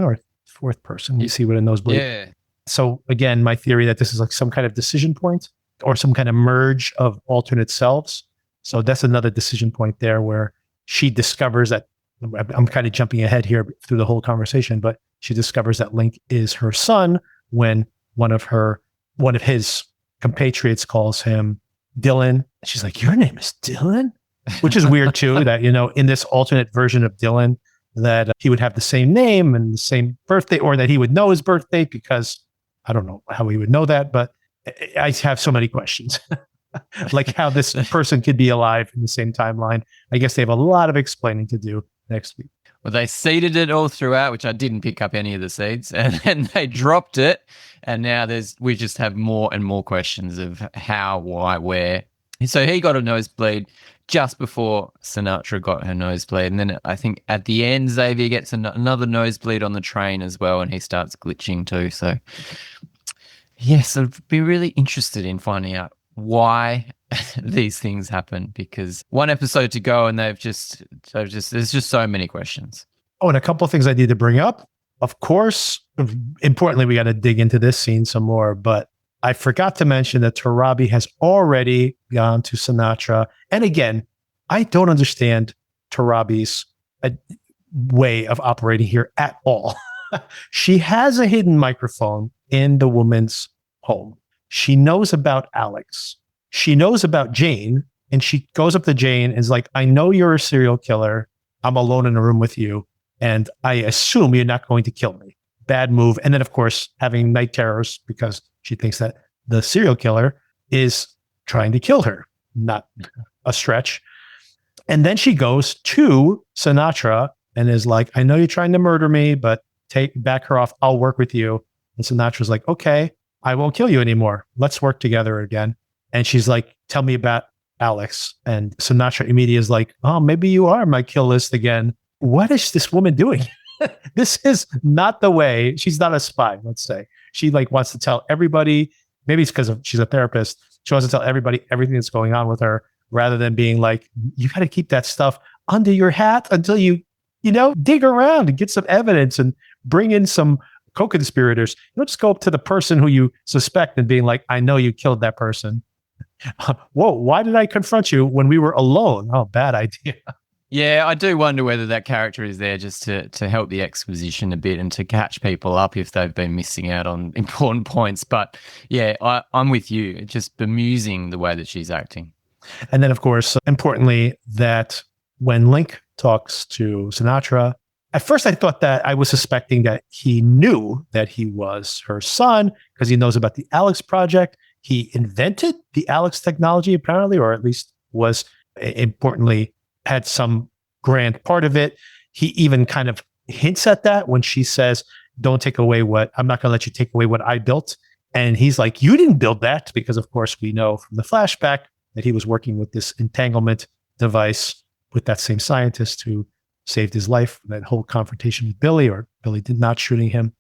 you see with a nosebleed. Yeah. So again, my theory that this is like some kind of decision point or some kind of merge of alternate selves. So that's another decision point there where she discovers that, I'm kind of jumping ahead here through the whole conversation, but she discovers that Link is her son when one of his compatriots calls him Dylan. She's like, your name is Dylan? Which is weird too, that, in this alternate version of Dylan, that he would have the same name and the same birthday, or that he would know his birthday, because I don't know how he would know that, but I have so many questions. Like how this person could be alive in the same timeline. I guess they have a lot of explaining to do next week. Well, they seeded it all throughout, which I didn't pick up any of the seeds, and then they dropped it. And now we just have more and more questions of how, why, where. So he got a nosebleed just before Sinatra got her nosebleed. And then I think at the end, Xavier gets another nosebleed on the train as well, and he starts glitching too. So yes, I'd be really interested in finding out why these things happen, because one episode to go and there's just so many questions. Oh, and a couple of things I need to bring up. Of course, importantly, we got to dig into this scene some more, but I forgot to mention that Robbie has already gone to Sinatra. And again, I don't understand Robbie's way of operating here at all. She has a hidden microphone in the woman's home. She knows about Alex. She knows about Jane, and she goes up to Jane and is like, I know you're a serial killer. I'm alone in a room with you, and I assume you're not going to kill me. Bad move. And then, of course, having night terrors because she thinks that the serial killer is trying to kill her. Not a stretch. And then she goes to Sinatra and is like, I know you're trying to murder me, but back her off. I'll work with you. And Sinatra's like, okay, I won't kill you anymore. Let's work together again. And she's like, tell me about Alex. And Sinatra immediately is like, oh, maybe you are my kill list again. What is this woman doing? This is not the way. She's not a spy, let's say. She wants to tell everybody, maybe it's because she's a therapist. She wants to tell everybody everything that's going on with her, rather than being like, you got to keep that stuff under your hat until you dig around and get some evidence and bring in some co-conspirators. You don't just go up to the person who you suspect and being like, I know you killed that person. Whoa, why did I confront you when we were alone? Oh, bad idea. Yeah, I do wonder whether that character is there just to help the exposition a bit and to catch people up if they've been missing out on important points. But yeah, I'm with you. It's just bemusing the way that she's acting. And then, of course, importantly, that when Link talks to Sinatra, at first I thought that I was suspecting that he knew that he was her son because he knows about the Alex project. He invented the Alex technology, apparently, or at least was importantly had some grand part of it. He even kind of hints at that when she says, I'm not going to let you take away what I built. And he's like, you didn't build that, because of course we know from the flashback that he was working with this entanglement device with that same scientist who saved his life, that whole confrontation with Billy, or Billy did not shooting him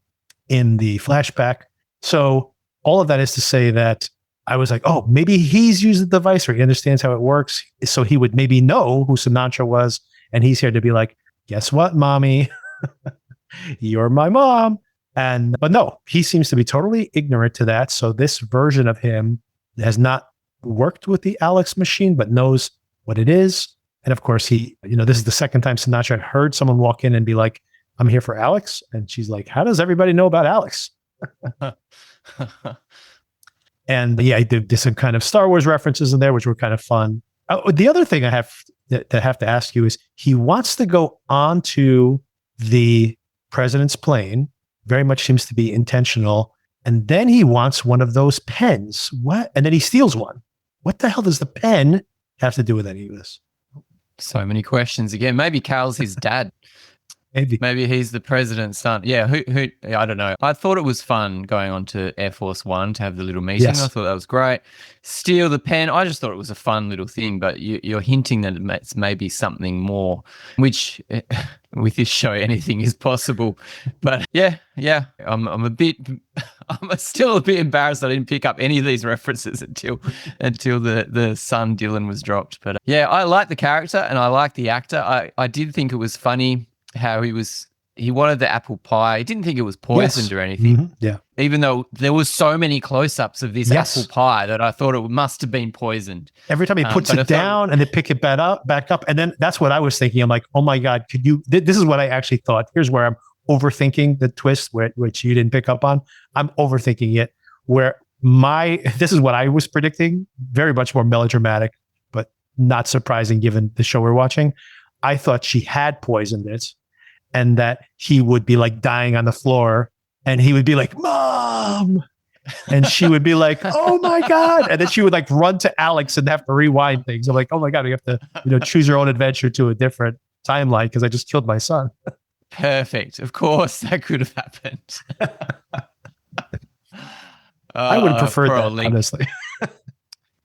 in the flashback. So all of that is to say that I was like, oh, maybe he's used the device or he understands how it works. So he would maybe know who Sinatra was. And he's here to be like, guess what, mommy? You're my mom. But no, he seems to be totally ignorant to that. So this version of him has not worked with the Alex machine, but knows what it is. And of course, this is the second time Sinatra heard someone walk in and be like, I'm here for Alex. And she's like, how does everybody know about Alex? And yeah, there's some kind of Star Wars references in there, which were kind of fun. The other thing I have to ask you is, he wants to go onto the president's plane. Very much seems to be intentional. And then he wants one of those pens. What? And then he steals one. What the hell does the pen have to do with any of this? So many questions again. Maybe Carl's his dad. Maybe he's the president's son. Yeah, who? I don't know. I thought it was fun going on to Air Force One to have the little meeting. Yes. I thought that was great. Steal the pen. I just thought it was a fun little thing, but you're hinting that it's maybe something more, which with this show, anything is possible. But yeah, I'm still a bit embarrassed I didn't pick up any of these references until the son Dylan was dropped. But yeah, I like the character and I like the actor. I did think it was funny how he wanted the apple pie. He didn't think it was poisoned or anything. Mm-hmm. Yeah. Even though there was so many close-ups of this Yes. apple pie that I thought it must have been poisoned. Every time he puts it down and they pick it back up. And then that's what I was thinking. I'm like, oh my God, this is what I actually thought. Here's where I'm overthinking the twist, which you didn't pick up on. I'm overthinking it, where this is what I was predicting, very much more melodramatic, but not surprising given the show we're watching. I thought she had poisoned it and that he would be like dying on the floor and he would be like, Mom. And she would be like, oh my God. And then she would like run to Alex and have to rewind things. I'm like, oh my God, you have to, choose your own adventure to a different timeline because I just killed my son. Perfect. Of course, that could have happened. I would have preferred that, honestly.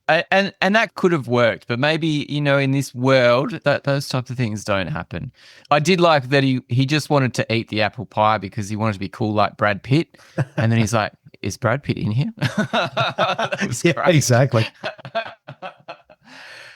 And that could have worked, but maybe, in this world, that those types of things don't happen. I did like that he just wanted to eat the apple pie because he wanted to be cool like Brad Pitt. And then he's like, is Brad Pitt in here? That was yeah, great. Exactly.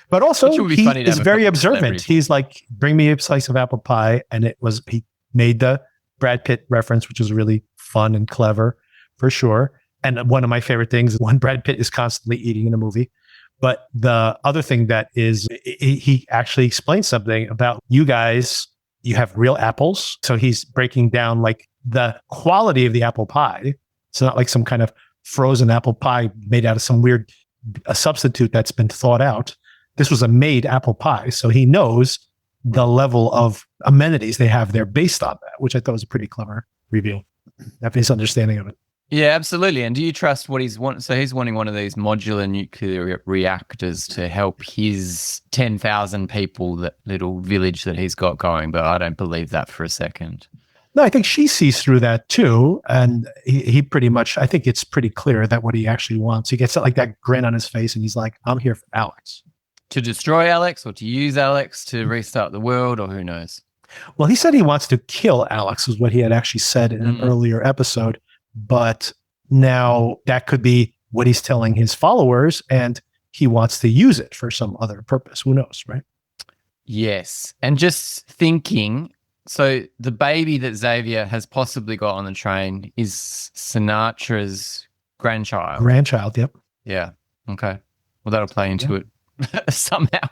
But also, he is very observant. He's like, bring me a slice of apple pie. And he made the Brad Pitt reference, which was really fun and clever for sure. And one of my favorite things is when Brad Pitt is constantly eating in a movie. But the other thing that is, he actually explains something about you guys, you have real apples. So he's breaking down like the quality of the apple pie. It's not like some kind of frozen apple pie made out of some weird substitute that's been thought out. This was a made apple pie. So he knows the level of amenities they have there based on that, which I thought was a pretty clever reveal. That his understanding of it. Yeah, absolutely. And do you trust what he's wanting? So he's wanting one of these modular nuclear reactors to help his 10,000 people, that little village that he's got going. But I don't believe that for a second. No, I think she sees through that too. And he pretty much, I think it's pretty clear that what he actually wants. He gets like that grin on his face and he's like, I'm here for Alex. To destroy Alex or to use Alex to restart the world, or who knows? Well, he said he wants to kill Alex, was what he had actually said in an earlier episode. But now that could be what he's telling his followers, and he wants to use it for some other purpose. Who knows, right? Yes. And just thinking, so the baby that Xavier has possibly got on the train is Sinatra's grandchild. Grandchild, yep. Yeah. Okay. Well, that'll play into it somehow.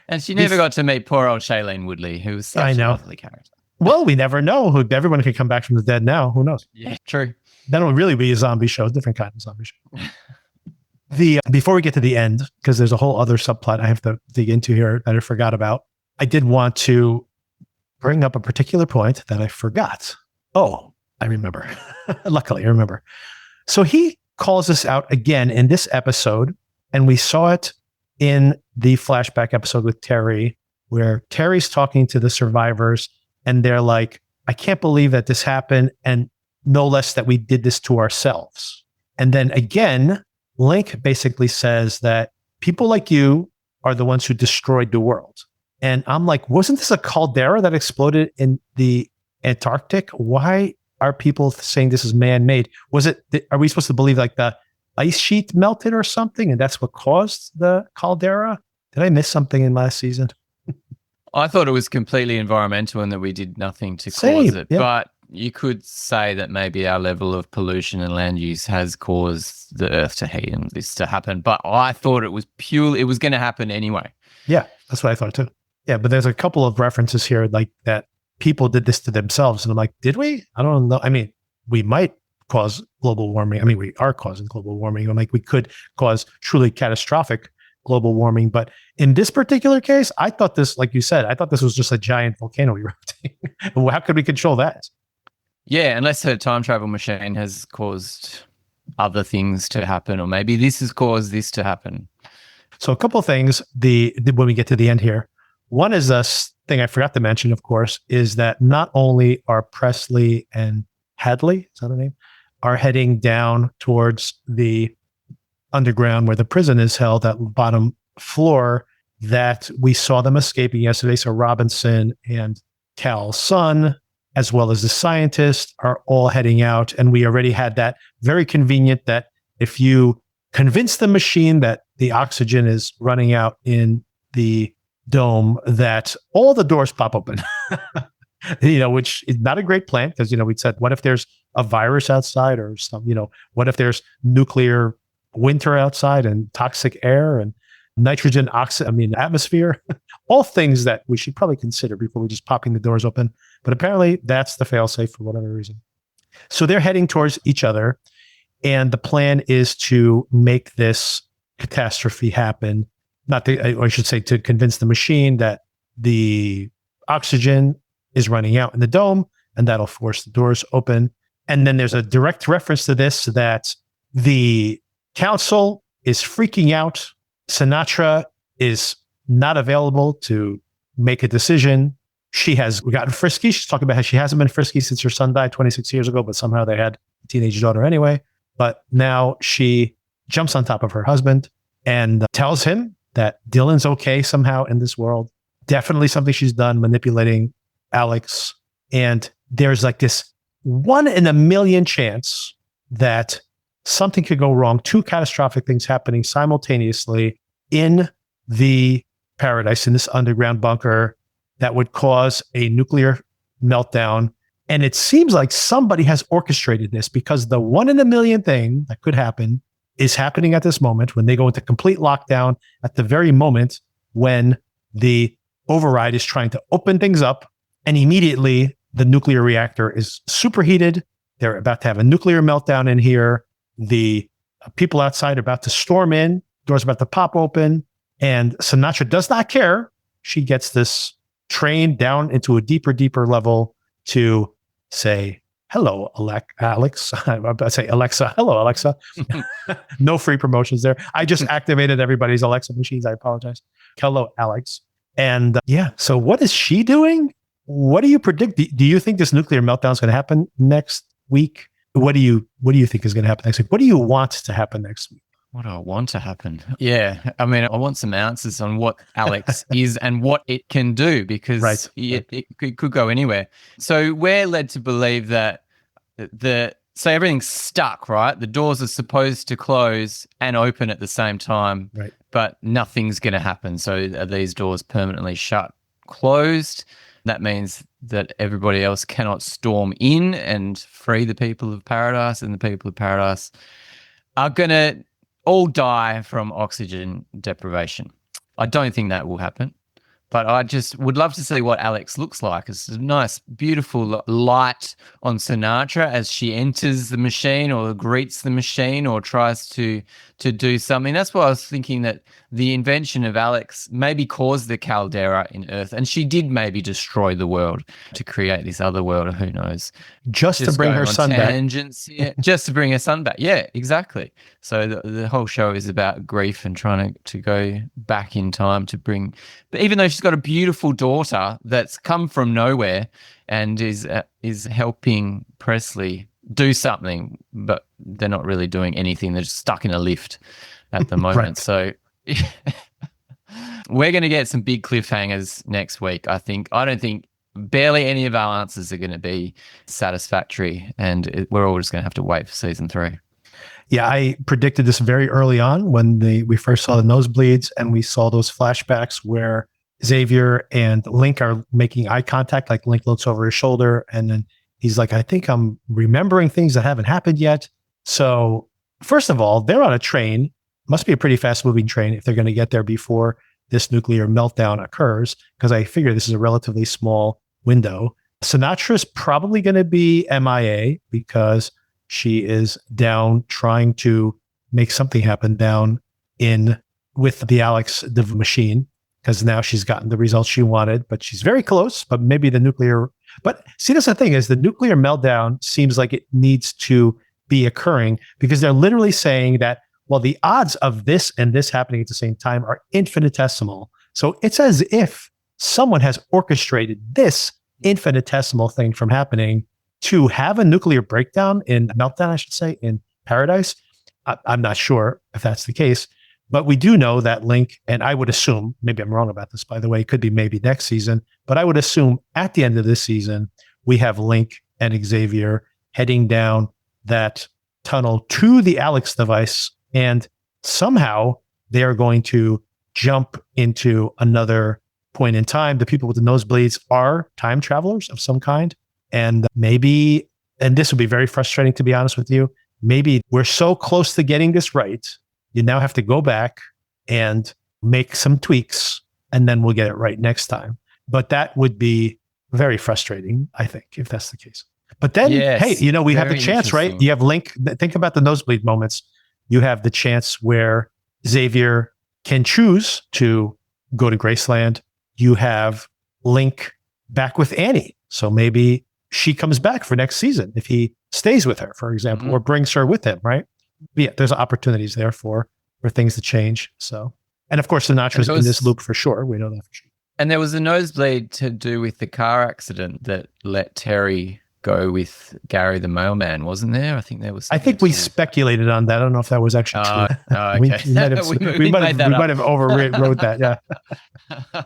And she never got to meet poor old Shailene Woodley, who was such a lovely character. Well, we never know. Everyone can come back from the dead now. Who knows? Yeah, true. Then it'll really be a zombie show, a different kind of zombie show. Before we get to the end, because there's a whole other subplot I have to dig into here that I forgot about, I did want to bring up a particular point that I forgot. Oh, I remember. Luckily, I remember. So he calls us out again in this episode, and we saw it in the flashback episode with Terry, where Terry's talking to the survivors. And they're like, I can't believe that this happened. And no less that we did this to ourselves. And then again, Link basically says that people like you are the ones who destroyed the world. And I'm like, wasn't this a caldera that exploded in the Antarctic? Why are people saying this is man-made? Are we supposed to believe like the ice sheet melted or something? And that's what caused the caldera? Did I miss something in last season? I thought it was completely environmental and that we did nothing to cause it. Yeah. But you could say that maybe our level of pollution and land use has caused the earth to heat and this to happen. But I thought it was going to happen anyway. Yeah, that's what I thought too. Yeah, but there's a couple of references here like that people did this to themselves. And I'm like, did we? I don't know. I mean, we might cause global warming. I mean, we are causing global warming. I'm like, we could cause truly catastrophic global warming. But in this particular case, I thought this, like you said, I thought this was just a giant volcano erupting. Well, how could we control that? Yeah, unless her time travel machine has caused other things to happen, or maybe this has caused this to happen. So a couple of things when we get to the end here. One is this thing I forgot to mention, of course, is that not only are Presley and Hadley, is that the name, are heading down towards the underground where the prison is held, that bottom floor that we saw them escaping yesterday. So Robinson and Cal's son, as well as the scientist, are all heading out. And we already had that very convenient that if you convince the machine that the oxygen is running out in the dome, that all the doors pop open. Which is not a great plan because, we'd said, what if there's a virus outside or some, what if there's nuclear winter outside and toxic air and nitrogen atmosphere, all things that we should probably consider before we just popping the doors open. But apparently that's the fail-safe for whatever reason. So they're heading towards each other. And the plan is to make this catastrophe happen. I should say to convince the machine that the oxygen is running out in the dome, and that'll force the doors open. And then there's a direct reference to this that the council is freaking out. Sinatra is not available to make a decision. She has gotten frisky. She's talking about how she hasn't been frisky since her son died 26 years ago, but somehow they had a teenage daughter anyway. But now she jumps on top of her husband and tells him that Dylan's okay somehow in this world. Definitely something she's done, manipulating Alex. And there's like this 1 in a million chance that something could go wrong. 2 catastrophic things happening simultaneously in the paradise, in this underground bunker, that would cause a nuclear meltdown. And it seems like somebody has orchestrated this, because the 1 in a million thing that could happen is happening at this moment when they go into complete lockdown, at the very moment when the override is trying to open things up. And immediately the nuclear reactor is superheated. They're about to have a nuclear meltdown in here. The people outside are about to storm in. Doors about to pop open. And Sinatra does not care. She gets this train down into a deeper level to say, hello, Alex. I'm about to say Alexa. Hello, Alexa. No free promotions there. I just activated everybody's Alexa machines. I apologize. Hello, Alex. And so what is she doing? What do you predict? Do you think this nuclear meltdown is going to happen next week? What do you think is going to happen next week? What do you want to happen next week? What do I want to happen? Yeah, I mean, I want some answers on what Alex is and what it can do, because it could go anywhere. So we're led to believe that so everything's stuck, right? The doors are supposed to close and open at the same time, right? But nothing's going to happen. So are these doors permanently shut, closed? That means that everybody else cannot storm in and free the people of paradise, and the people of paradise are going to all die from oxygen deprivation. I don't think that will happen, but I just would love to see what Alex looks like. It's a nice, beautiful light on Sinatra as she enters the machine or greets the machine or tries to do something. That's why I was thinking that the invention of Alex maybe caused the Caldera in Earth, and she did maybe destroy the world to create this other world, or who knows. Just to bring her son back. Yeah, just to bring her son back. Yeah, exactly. So the whole show is about grief and trying to go back in time to bring, but even though she's got a beautiful daughter that's come from nowhere and is helping Presley do something, but they're not really doing anything. They're just stuck in a lift at the moment. Right. So we're going to get some big cliffhangers next week, I think. I don't think barely any of our answers are going to be satisfactory, and we're all just going to have to wait for season 3. Yeah, I predicted this very early on when we first saw the Nosebleeds, and we saw those flashbacks where Xavier and Link are making eye contact, like Link looks over his shoulder, and then he's like, I think I'm remembering things that haven't happened yet. So first of all, they're on a train. Must be a pretty fast moving train if they're going to get there before this nuclear meltdown occurs, because I figure this is a relatively small window. Sinatra's probably going to be MIA because she is down trying to make something happen down in with the Alex the machine, because now she's gotten the results she wanted, but she's very close. But maybe the nuclear. But see, that's the thing is the nuclear meltdown seems like it needs to be occurring because they're literally saying that, well, the odds of this and this happening at the same time are infinitesimal. So it's as if someone has orchestrated this infinitesimal thing from happening to have a nuclear breakdown in meltdown, I should say, in paradise. I'm not sure if that's the case, but we do know that Link, and I would assume, maybe I'm wrong about this, by the way, it could be maybe next season, but I would assume at the end of this season, we have Link and Xavier heading down that tunnel to the Alex device, and somehow they are going to jump into another point in time. The people with the nosebleeds are time travelers of some kind, and maybe, and this would be very frustrating to be honest with you, maybe we're so close to getting this right, you now have to go back and make some tweaks, and then we'll get it right next time. But that would be very frustrating, I think, if that's the case. But then, Yes, hey, we have the very chance, right? interesting. You have Link. Think about the nosebleed moments. You have the chance where Xavier can choose to go to Graceland. You have Link back with Annie. So maybe she comes back for next season if he stays with her, for example, or brings her with him, right? But yeah, there's opportunities there for things to change. So, and of course, Sinatra's in this loop for sure. We know that for sure. And there was a nosebleed to do with the car accident that let Terry go with Gary the mailman, wasn't there? I think there was. I think we speculated on that. I don't know if that was actually true. Okay. we might have overrode that. Yeah.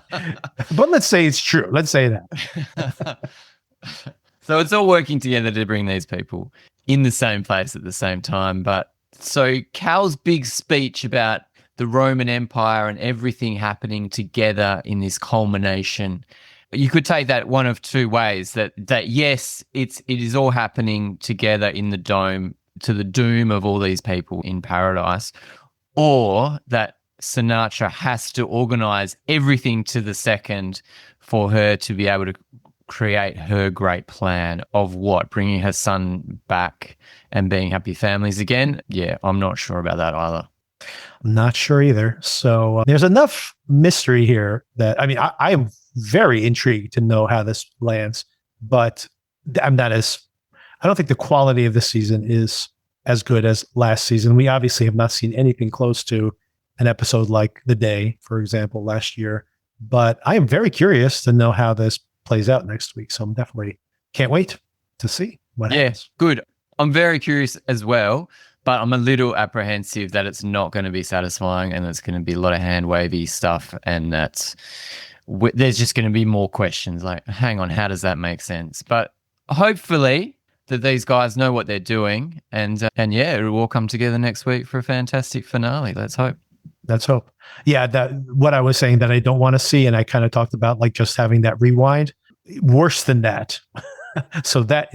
But let's say it's true. Let's say that. So it's all working together to bring these people in the same place at the same time. But so Cal's big speech about the Roman Empire and everything happening together in this culmination, you could take that one of two ways, that yes, it is all happening together in the dome to the doom of all these people in paradise, or that Sinatra has to organize everything to the second for her to be able to create her great plan of what? Bringing her son back and being happy families again? Yeah, I'm not sure about that either. I'm not sure either. So there's enough mystery here that, I mean, I am very intrigued to know how this lands, but I don't think the quality of this season is as good as last season. We obviously have not seen anything close to an episode like The Day, for example, last year, but I am very curious to know how this plays out next week. So I'm definitely can't wait to see what happens. Good. I'm very curious as well, but I'm a little apprehensive that it's not going to be satisfying and it's going to be a lot of hand wavy stuff, and that there's just going to be more questions like, hang on, how does that make sense? But hopefully that these guys know what they're doing, and yeah, it'll all come together next week for a fantastic finale. Let's hope. Let's hope. Yeah, that what I was saying that I don't want to see, and I kind of talked about like just having that rewind. Worse than that. So that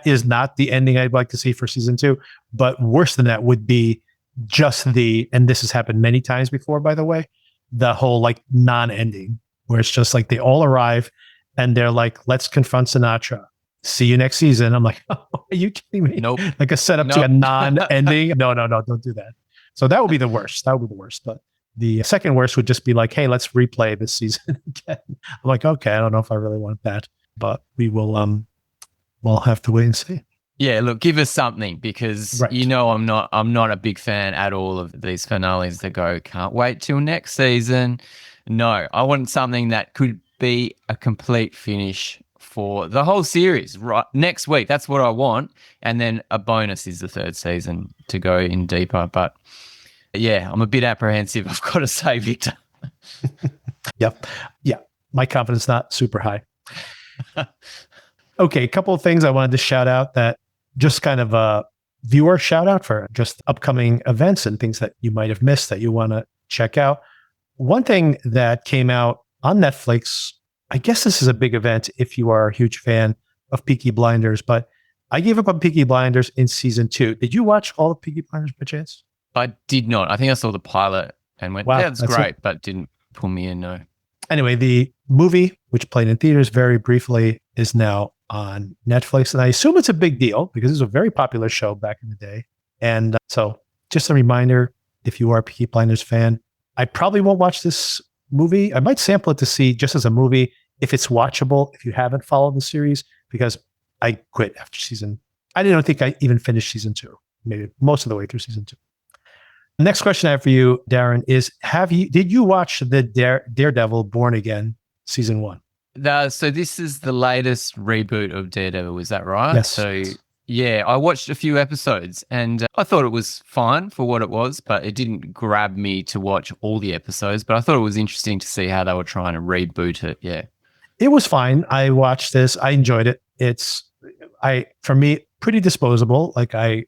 is not the ending I'd like to see for season 2, but worse than that would be just and this has happened many times before, by the way, the whole like non-ending where it's just like they all arrive and they're like, let's confront Sinatra. See you next season. I'm like, oh, are you kidding me? Nope. Like a setup to a non-ending. No, don't do that. So that would be the worst. That would be the worst. But the second worst would just be like, hey, let's replay this season again. I'm like, okay, I don't know if I really want that, but we will, we'll have to wait and see. Yeah, look, give us something, because right. I'm not a big fan at all of these finales that go, can't wait till next season. No, I want something that could be a complete finish for the whole series right next week. That's what I want. And then a bonus is the third season to go in deeper. But yeah, I'm a bit apprehensive, I've got to say, Victor. Yep. Yeah. My confidence not super high. Okay, a couple of things I wanted to shout out, that just kind of a viewer shout out for just upcoming events and things that you might have missed that you want to check out. One thing that came out on Netflix, I guess this is a big event if you are a huge fan of Peaky Blinders, but I gave up on Peaky Blinders in season 2. Did you watch all of Peaky Blinders by chance? I did not. I think I saw the pilot and went, wow, yeah, that's great, but didn't pull me in, no. Anyway, the movie, which played in theaters very briefly, is now on Netflix. And I assume it's a big deal because it was a very popular show back in the day. And so just a reminder, if you are a Peaky Blinders fan, I probably won't watch this movie. I might sample it to see just as a movie if it's watchable, if you haven't followed the series, because I quit after I didn't think I even finished season 2, maybe most of the way through season 2. The next question I have for you, Darren, is did you watch the Daredevil Born Again season 1? So this is the latest reboot of Daredevil, is that right? Yes. So yeah, I watched a few episodes and I thought it was fine for what it was, but it didn't grab me to watch all the episodes. But I thought it was interesting to see how they were trying to reboot it. Yeah. It was fine. I watched this. I enjoyed it. For me, pretty disposable. Like, I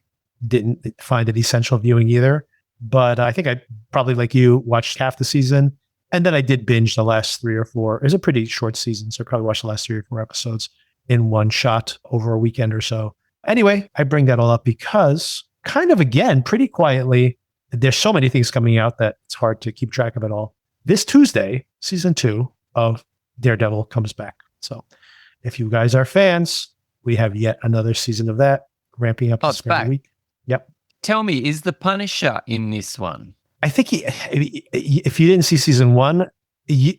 didn't find it essential viewing either. But I think I probably, like you, watched half the season. And then I did binge the last 3 or 4. It was a pretty short season. So I probably watched the last 3 or 4 episodes in one shot over a weekend or so. Anyway, I bring that all up because kind of, again, pretty quietly, there's so many things coming out that it's hard to keep track of it all. This Tuesday, season 2 of Daredevil comes back. So if you guys are fans, we have yet another season of that ramping up it's back. Week. Yep. Tell me, is the Punisher in this one? I think if you didn't see season 1,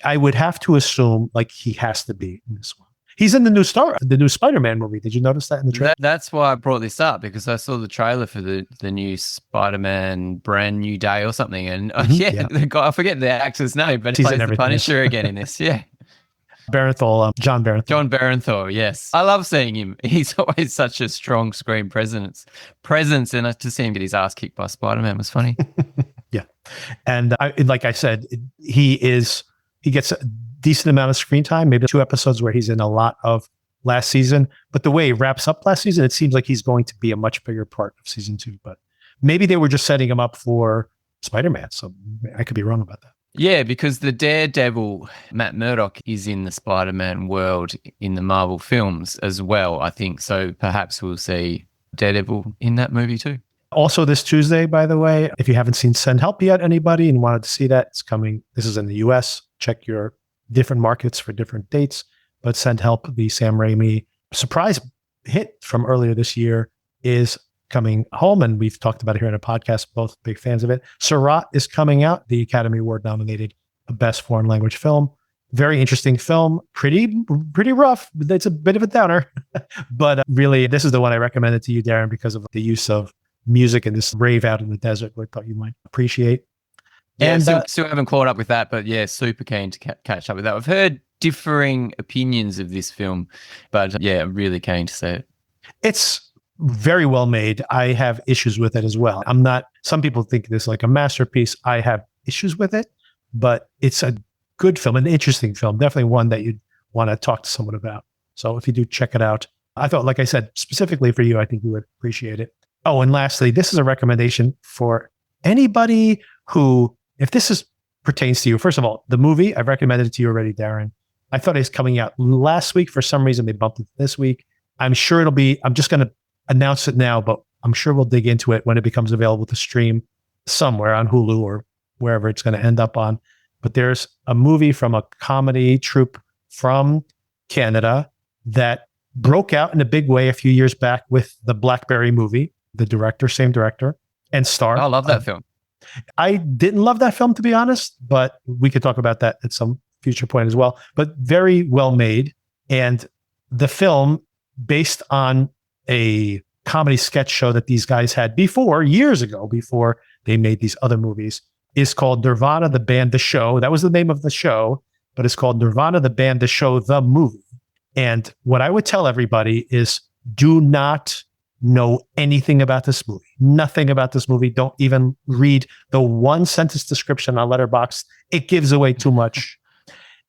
I would have to assume like he has to be in this one. He's in the new Spider-Man movie. Did you notice that in the trailer? That's why I brought this up, because I saw the trailer for the new Spider-Man Brand New Day or something. And the guy, I forget the actor's name, but he plays the Punisher again in this. Yeah. Barenthal, John Barenthal. John Barenthal, yes. I love seeing him. He's always such a strong screen presence. And to see him get his ass kicked by Spider-Man was funny. Yeah. And like I said, he gets a decent amount of screen time, maybe 2 episodes where he's in a lot of last season. But the way he wraps up last season, it seems like he's going to be a much bigger part of season 2. But maybe they were just setting him up for Spider-Man. So I could be wrong about that. Yeah, because the Daredevil, Matt Murdock, is in the Spider-Man world in the Marvel films as well, I think. So perhaps we'll see Daredevil in that movie too. Also this Tuesday, by the way, if you haven't seen Send Help yet, anybody, and wanted to see that, it's coming. This is in the US. Check your different markets for different dates. But Send Help, the Sam Raimi surprise hit from earlier this year, is coming home, and we've talked about it here in a podcast, both big fans of it. Surat is coming out, the Academy Award nominated Best Foreign Language Film. Very interesting film, pretty rough. It's a bit of a downer, but really, this is the one I recommended to you, Darren, because of the use of music in this rave out in the desert, which I thought you might appreciate. Yeah, and still haven't caught up with that, but yeah, super keen to catch up with that. I've heard differing opinions of this film, but yeah, I'm really keen to see it. It's very well made. I have issues with it as well. Some people think this is like a masterpiece. I have issues with it, but it's a good film, an interesting film, definitely one that you'd want to talk to someone about. So if you do, check it out. I thought, like I said, specifically for you, I think you would appreciate it. Oh, and lastly, this is a recommendation for anybody who, if this pertains to you. First of all, the movie, I've recommended it to you already, Darren. I thought it was coming out last week. For some reason, they bumped it this week. I'm sure I'm just going to announce it now, but I'm sure we'll dig into it when it becomes available to stream somewhere on Hulu or wherever it's going to end up on. But there's a movie from a comedy troupe from Canada that broke out in a big way a few years back with the Blackberry movie, same director, and star. I love that film. I didn't love that film, to be honest, but we could talk about that at some future point as well. But very well made. And the film, based on a comedy sketch show that these guys had years ago, before they made these other movies, is called Nirvana, the Band, the Show. That was the name of the show, but it's called Nirvana, the Band, the Show, the movie. And what I would tell everybody is, do not know anything about this movie. Nothing about this movie. Don't even read the 1-sentence description on Letterboxd. It gives away too much.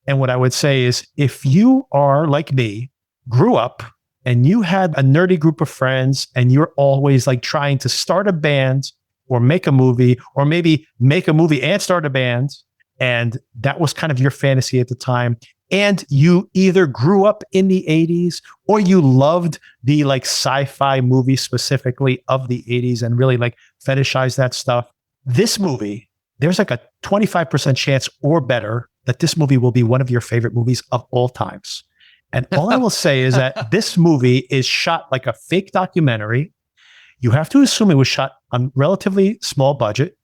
And what I would say is, if you are like me, grew up, and you had a nerdy group of friends, and you're always like trying to start a band or make a movie, or maybe make a movie and start a band, and that was kind of your fantasy at the time, and you either grew up in the 80s or you loved the like sci-fi movies specifically of the 80s and really like fetishized that stuff, this movie, there's like a 25% chance or better that this movie will be one of your favorite movies of all times. And all I will say is that this movie is shot like a fake documentary. You have to assume it was shot on relatively small budget,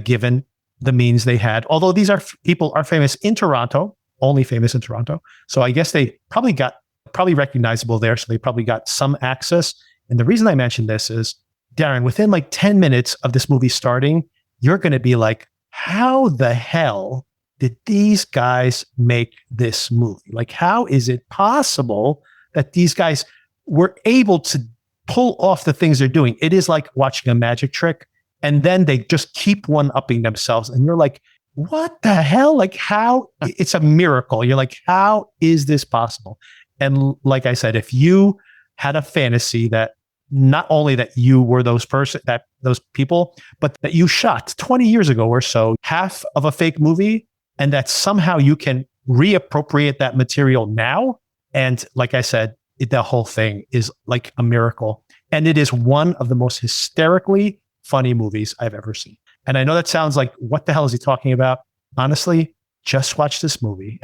given the means they had. Although these people are famous in Toronto, only famous in Toronto. So I guess they probably recognizable there. So they probably got some access. And the reason I mentioned this is, Darren, within like 10 minutes of this movie starting, you're going to be like, how the hell did these guys make this movie? Like, how is it possible that these guys were able to pull off the things they're doing? It is like watching a magic trick, and then they just keep one-upping themselves. And you're like, what the hell? Like, how? It's a miracle. You're like, how is this possible? And like I said, if you had a fantasy that not only that you were those people, but that you shot 20 years ago or so, half of a fake movie, and that somehow you can reappropriate that material now. And like I said, the whole thing is like a miracle. And it is one of the most hysterically funny movies I've ever seen. And I know that sounds like, what the hell is he talking about? Honestly, just watch this movie.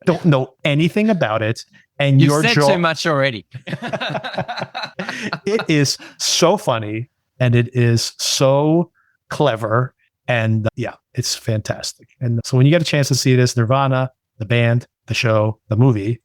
Don't know anything about it. And You've said too much already. It is so funny, and it is so clever, and it's fantastic. And so when you get a chance to see this, Nirvana, the band, the show, the movie,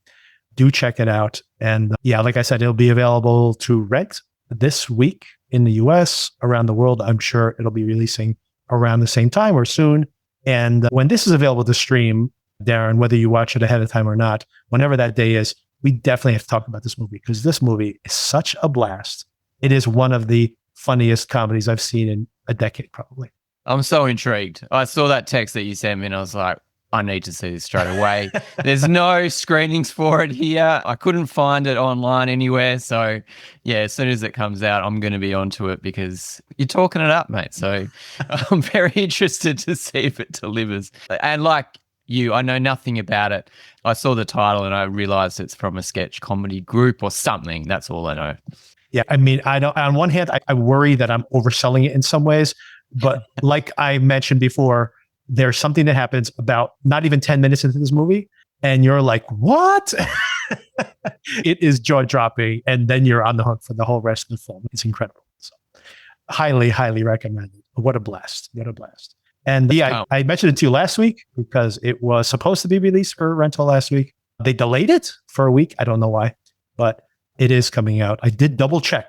do check it out. And like I said, it'll be available to rent this week in the US. Around the world, I'm sure it'll be releasing around the same time or soon. And when this is available to stream, Darren, whether you watch it ahead of time or not, whenever that day is, we definitely have to talk about this movie, because this movie is such a blast. It is one of the funniest comedies I've seen in a decade, probably. I'm so intrigued. I saw that text that you sent me and I was like, I need to see this straight away. There's no screenings for it here. I couldn't find it online anywhere. So as soon as it comes out, I'm going to be onto it, because you're talking it up, mate. So I'm very interested to see if it delivers. And like you, I know nothing about it. I saw the title and I realized it's from a sketch comedy group or something. That's all I know. Yeah, I mean, I don't. On one hand, I worry that I'm overselling it in some ways, but like I mentioned before, there's something that happens about not even 10 minutes into this movie, and you're like, what? It is jaw-dropping, and then you're on the hook for the whole rest of the film. It's incredible. So highly, highly recommended. What a blast. What a blast. And I mentioned it to you last week because it was supposed to be released for rental last week. They delayed it for a week. I don't know why, but it is coming out. I did double check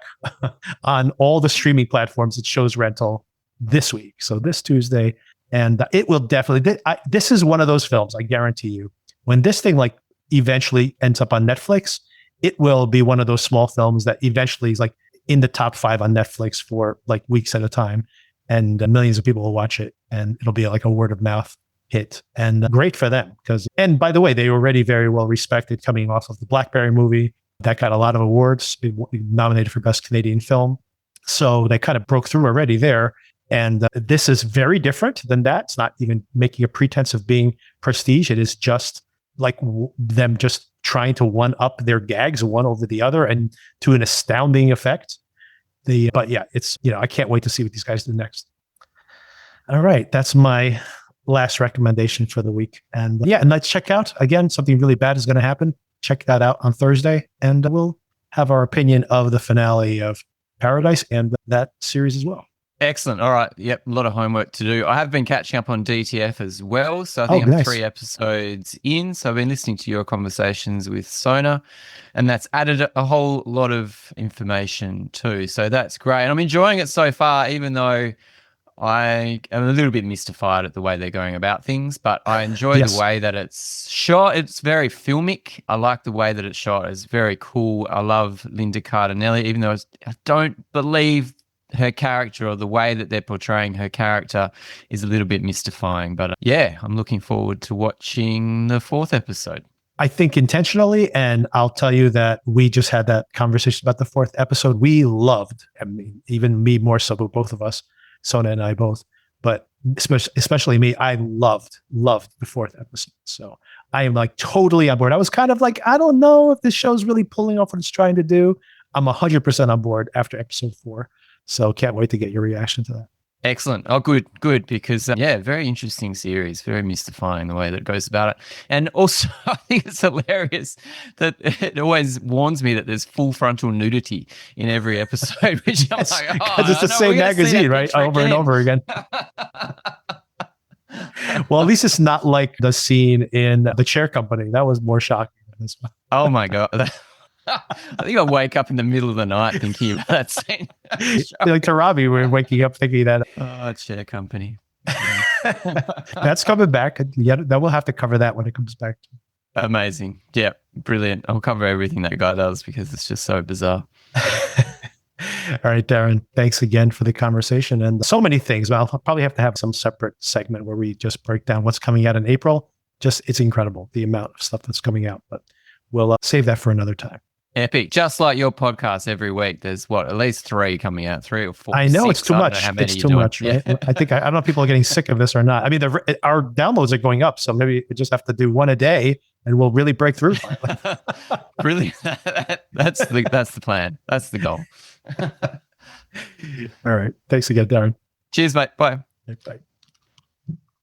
on all the streaming platforms. It shows rental this week. So this Tuesday. And it will definitely, this is one of those films, I guarantee you, when this thing like eventually ends up on Netflix, it will be one of those small films that eventually is like in the top 5 on Netflix for like weeks at a time. And millions of people will watch it, and it'll be like a word of mouth hit, and great for them. And by the way, they were already very well respected coming off of the Blackberry movie that got a lot of awards, nominated for Best Canadian Film. So they kind of broke through already there. And this is very different than that. It's not even making a pretense of being prestige. It is just like them just trying to one up their gags one over the other, and to an astounding effect. It's, I can't wait to see what these guys do next. All right. That's my last recommendation for the week. And and let's check out, again, something really bad is going to happen. Check that out on Thursday, and we'll have our opinion of the finale of Paradise and that series as well. Excellent. All right. Yep. A lot of homework to do. I have been catching up on DTF as well. So I think I'm 3 episodes in. So I've been listening to your conversations with Sona, and that's added a whole lot of information too. So that's great. And I'm enjoying it so far, even though I am a little bit mystified at the way they're going about things, but I enjoy the way that it's shot. It's very filmic. I like the way that it's shot. It's very cool. I love Linda Cardinelli, even though I don't believe her character, or the way that they're portraying her character, is a little bit mystifying. But I'm looking forward to watching the 4th episode. I think intentionally, and I'll tell you that we just had that conversation about the 4th episode. We loved, I mean, even me more so, but both of us, Sona and I both, but especially me, I loved the 4th episode. So I am like totally on board. I was kind of like, I don't know if this show's really pulling off what it's trying to do. I'm 100% on board after episode 4. So can't wait to get your reaction to that. Excellent. Oh, good. Because, very interesting series. Very mystifying the way that it goes about it. And also, I think it's hilarious that it always warns me that there's full frontal nudity in every episode, which I'm like, because it's the same magazine, right? Over and over again. Well, at least it's not like the scene in The Chair Company. That was more shocking than this one. Oh my God. I think I'll wake up in the middle of the night thinking about that scene. Like to Robbie, we're waking up thinking that. Oh, Chair Company. That's coming back. Yeah, that we'll have to cover that when it comes back. Amazing. Yeah, brilliant. I'll cover everything that guy does because it's just so bizarre. All right, Darren, thanks again for the conversation and so many things. Well, I'll probably have to have some separate segment where we just break down what's coming out in April. Just, it's incredible, the amount of stuff that's coming out, but we'll save that for another time. Epic. Just like your podcast every week, there's at least 3 coming out, 3 or 4. I know 6. it's too much. It's too much, right? Yeah. I don't know if people are getting sick of this or not. I mean, our downloads are going up, so maybe we just have to do one a day and we'll really break through. Really? That's the plan. That's the goal. All right. Thanks again, Darren. Cheers, mate. Bye. Bye.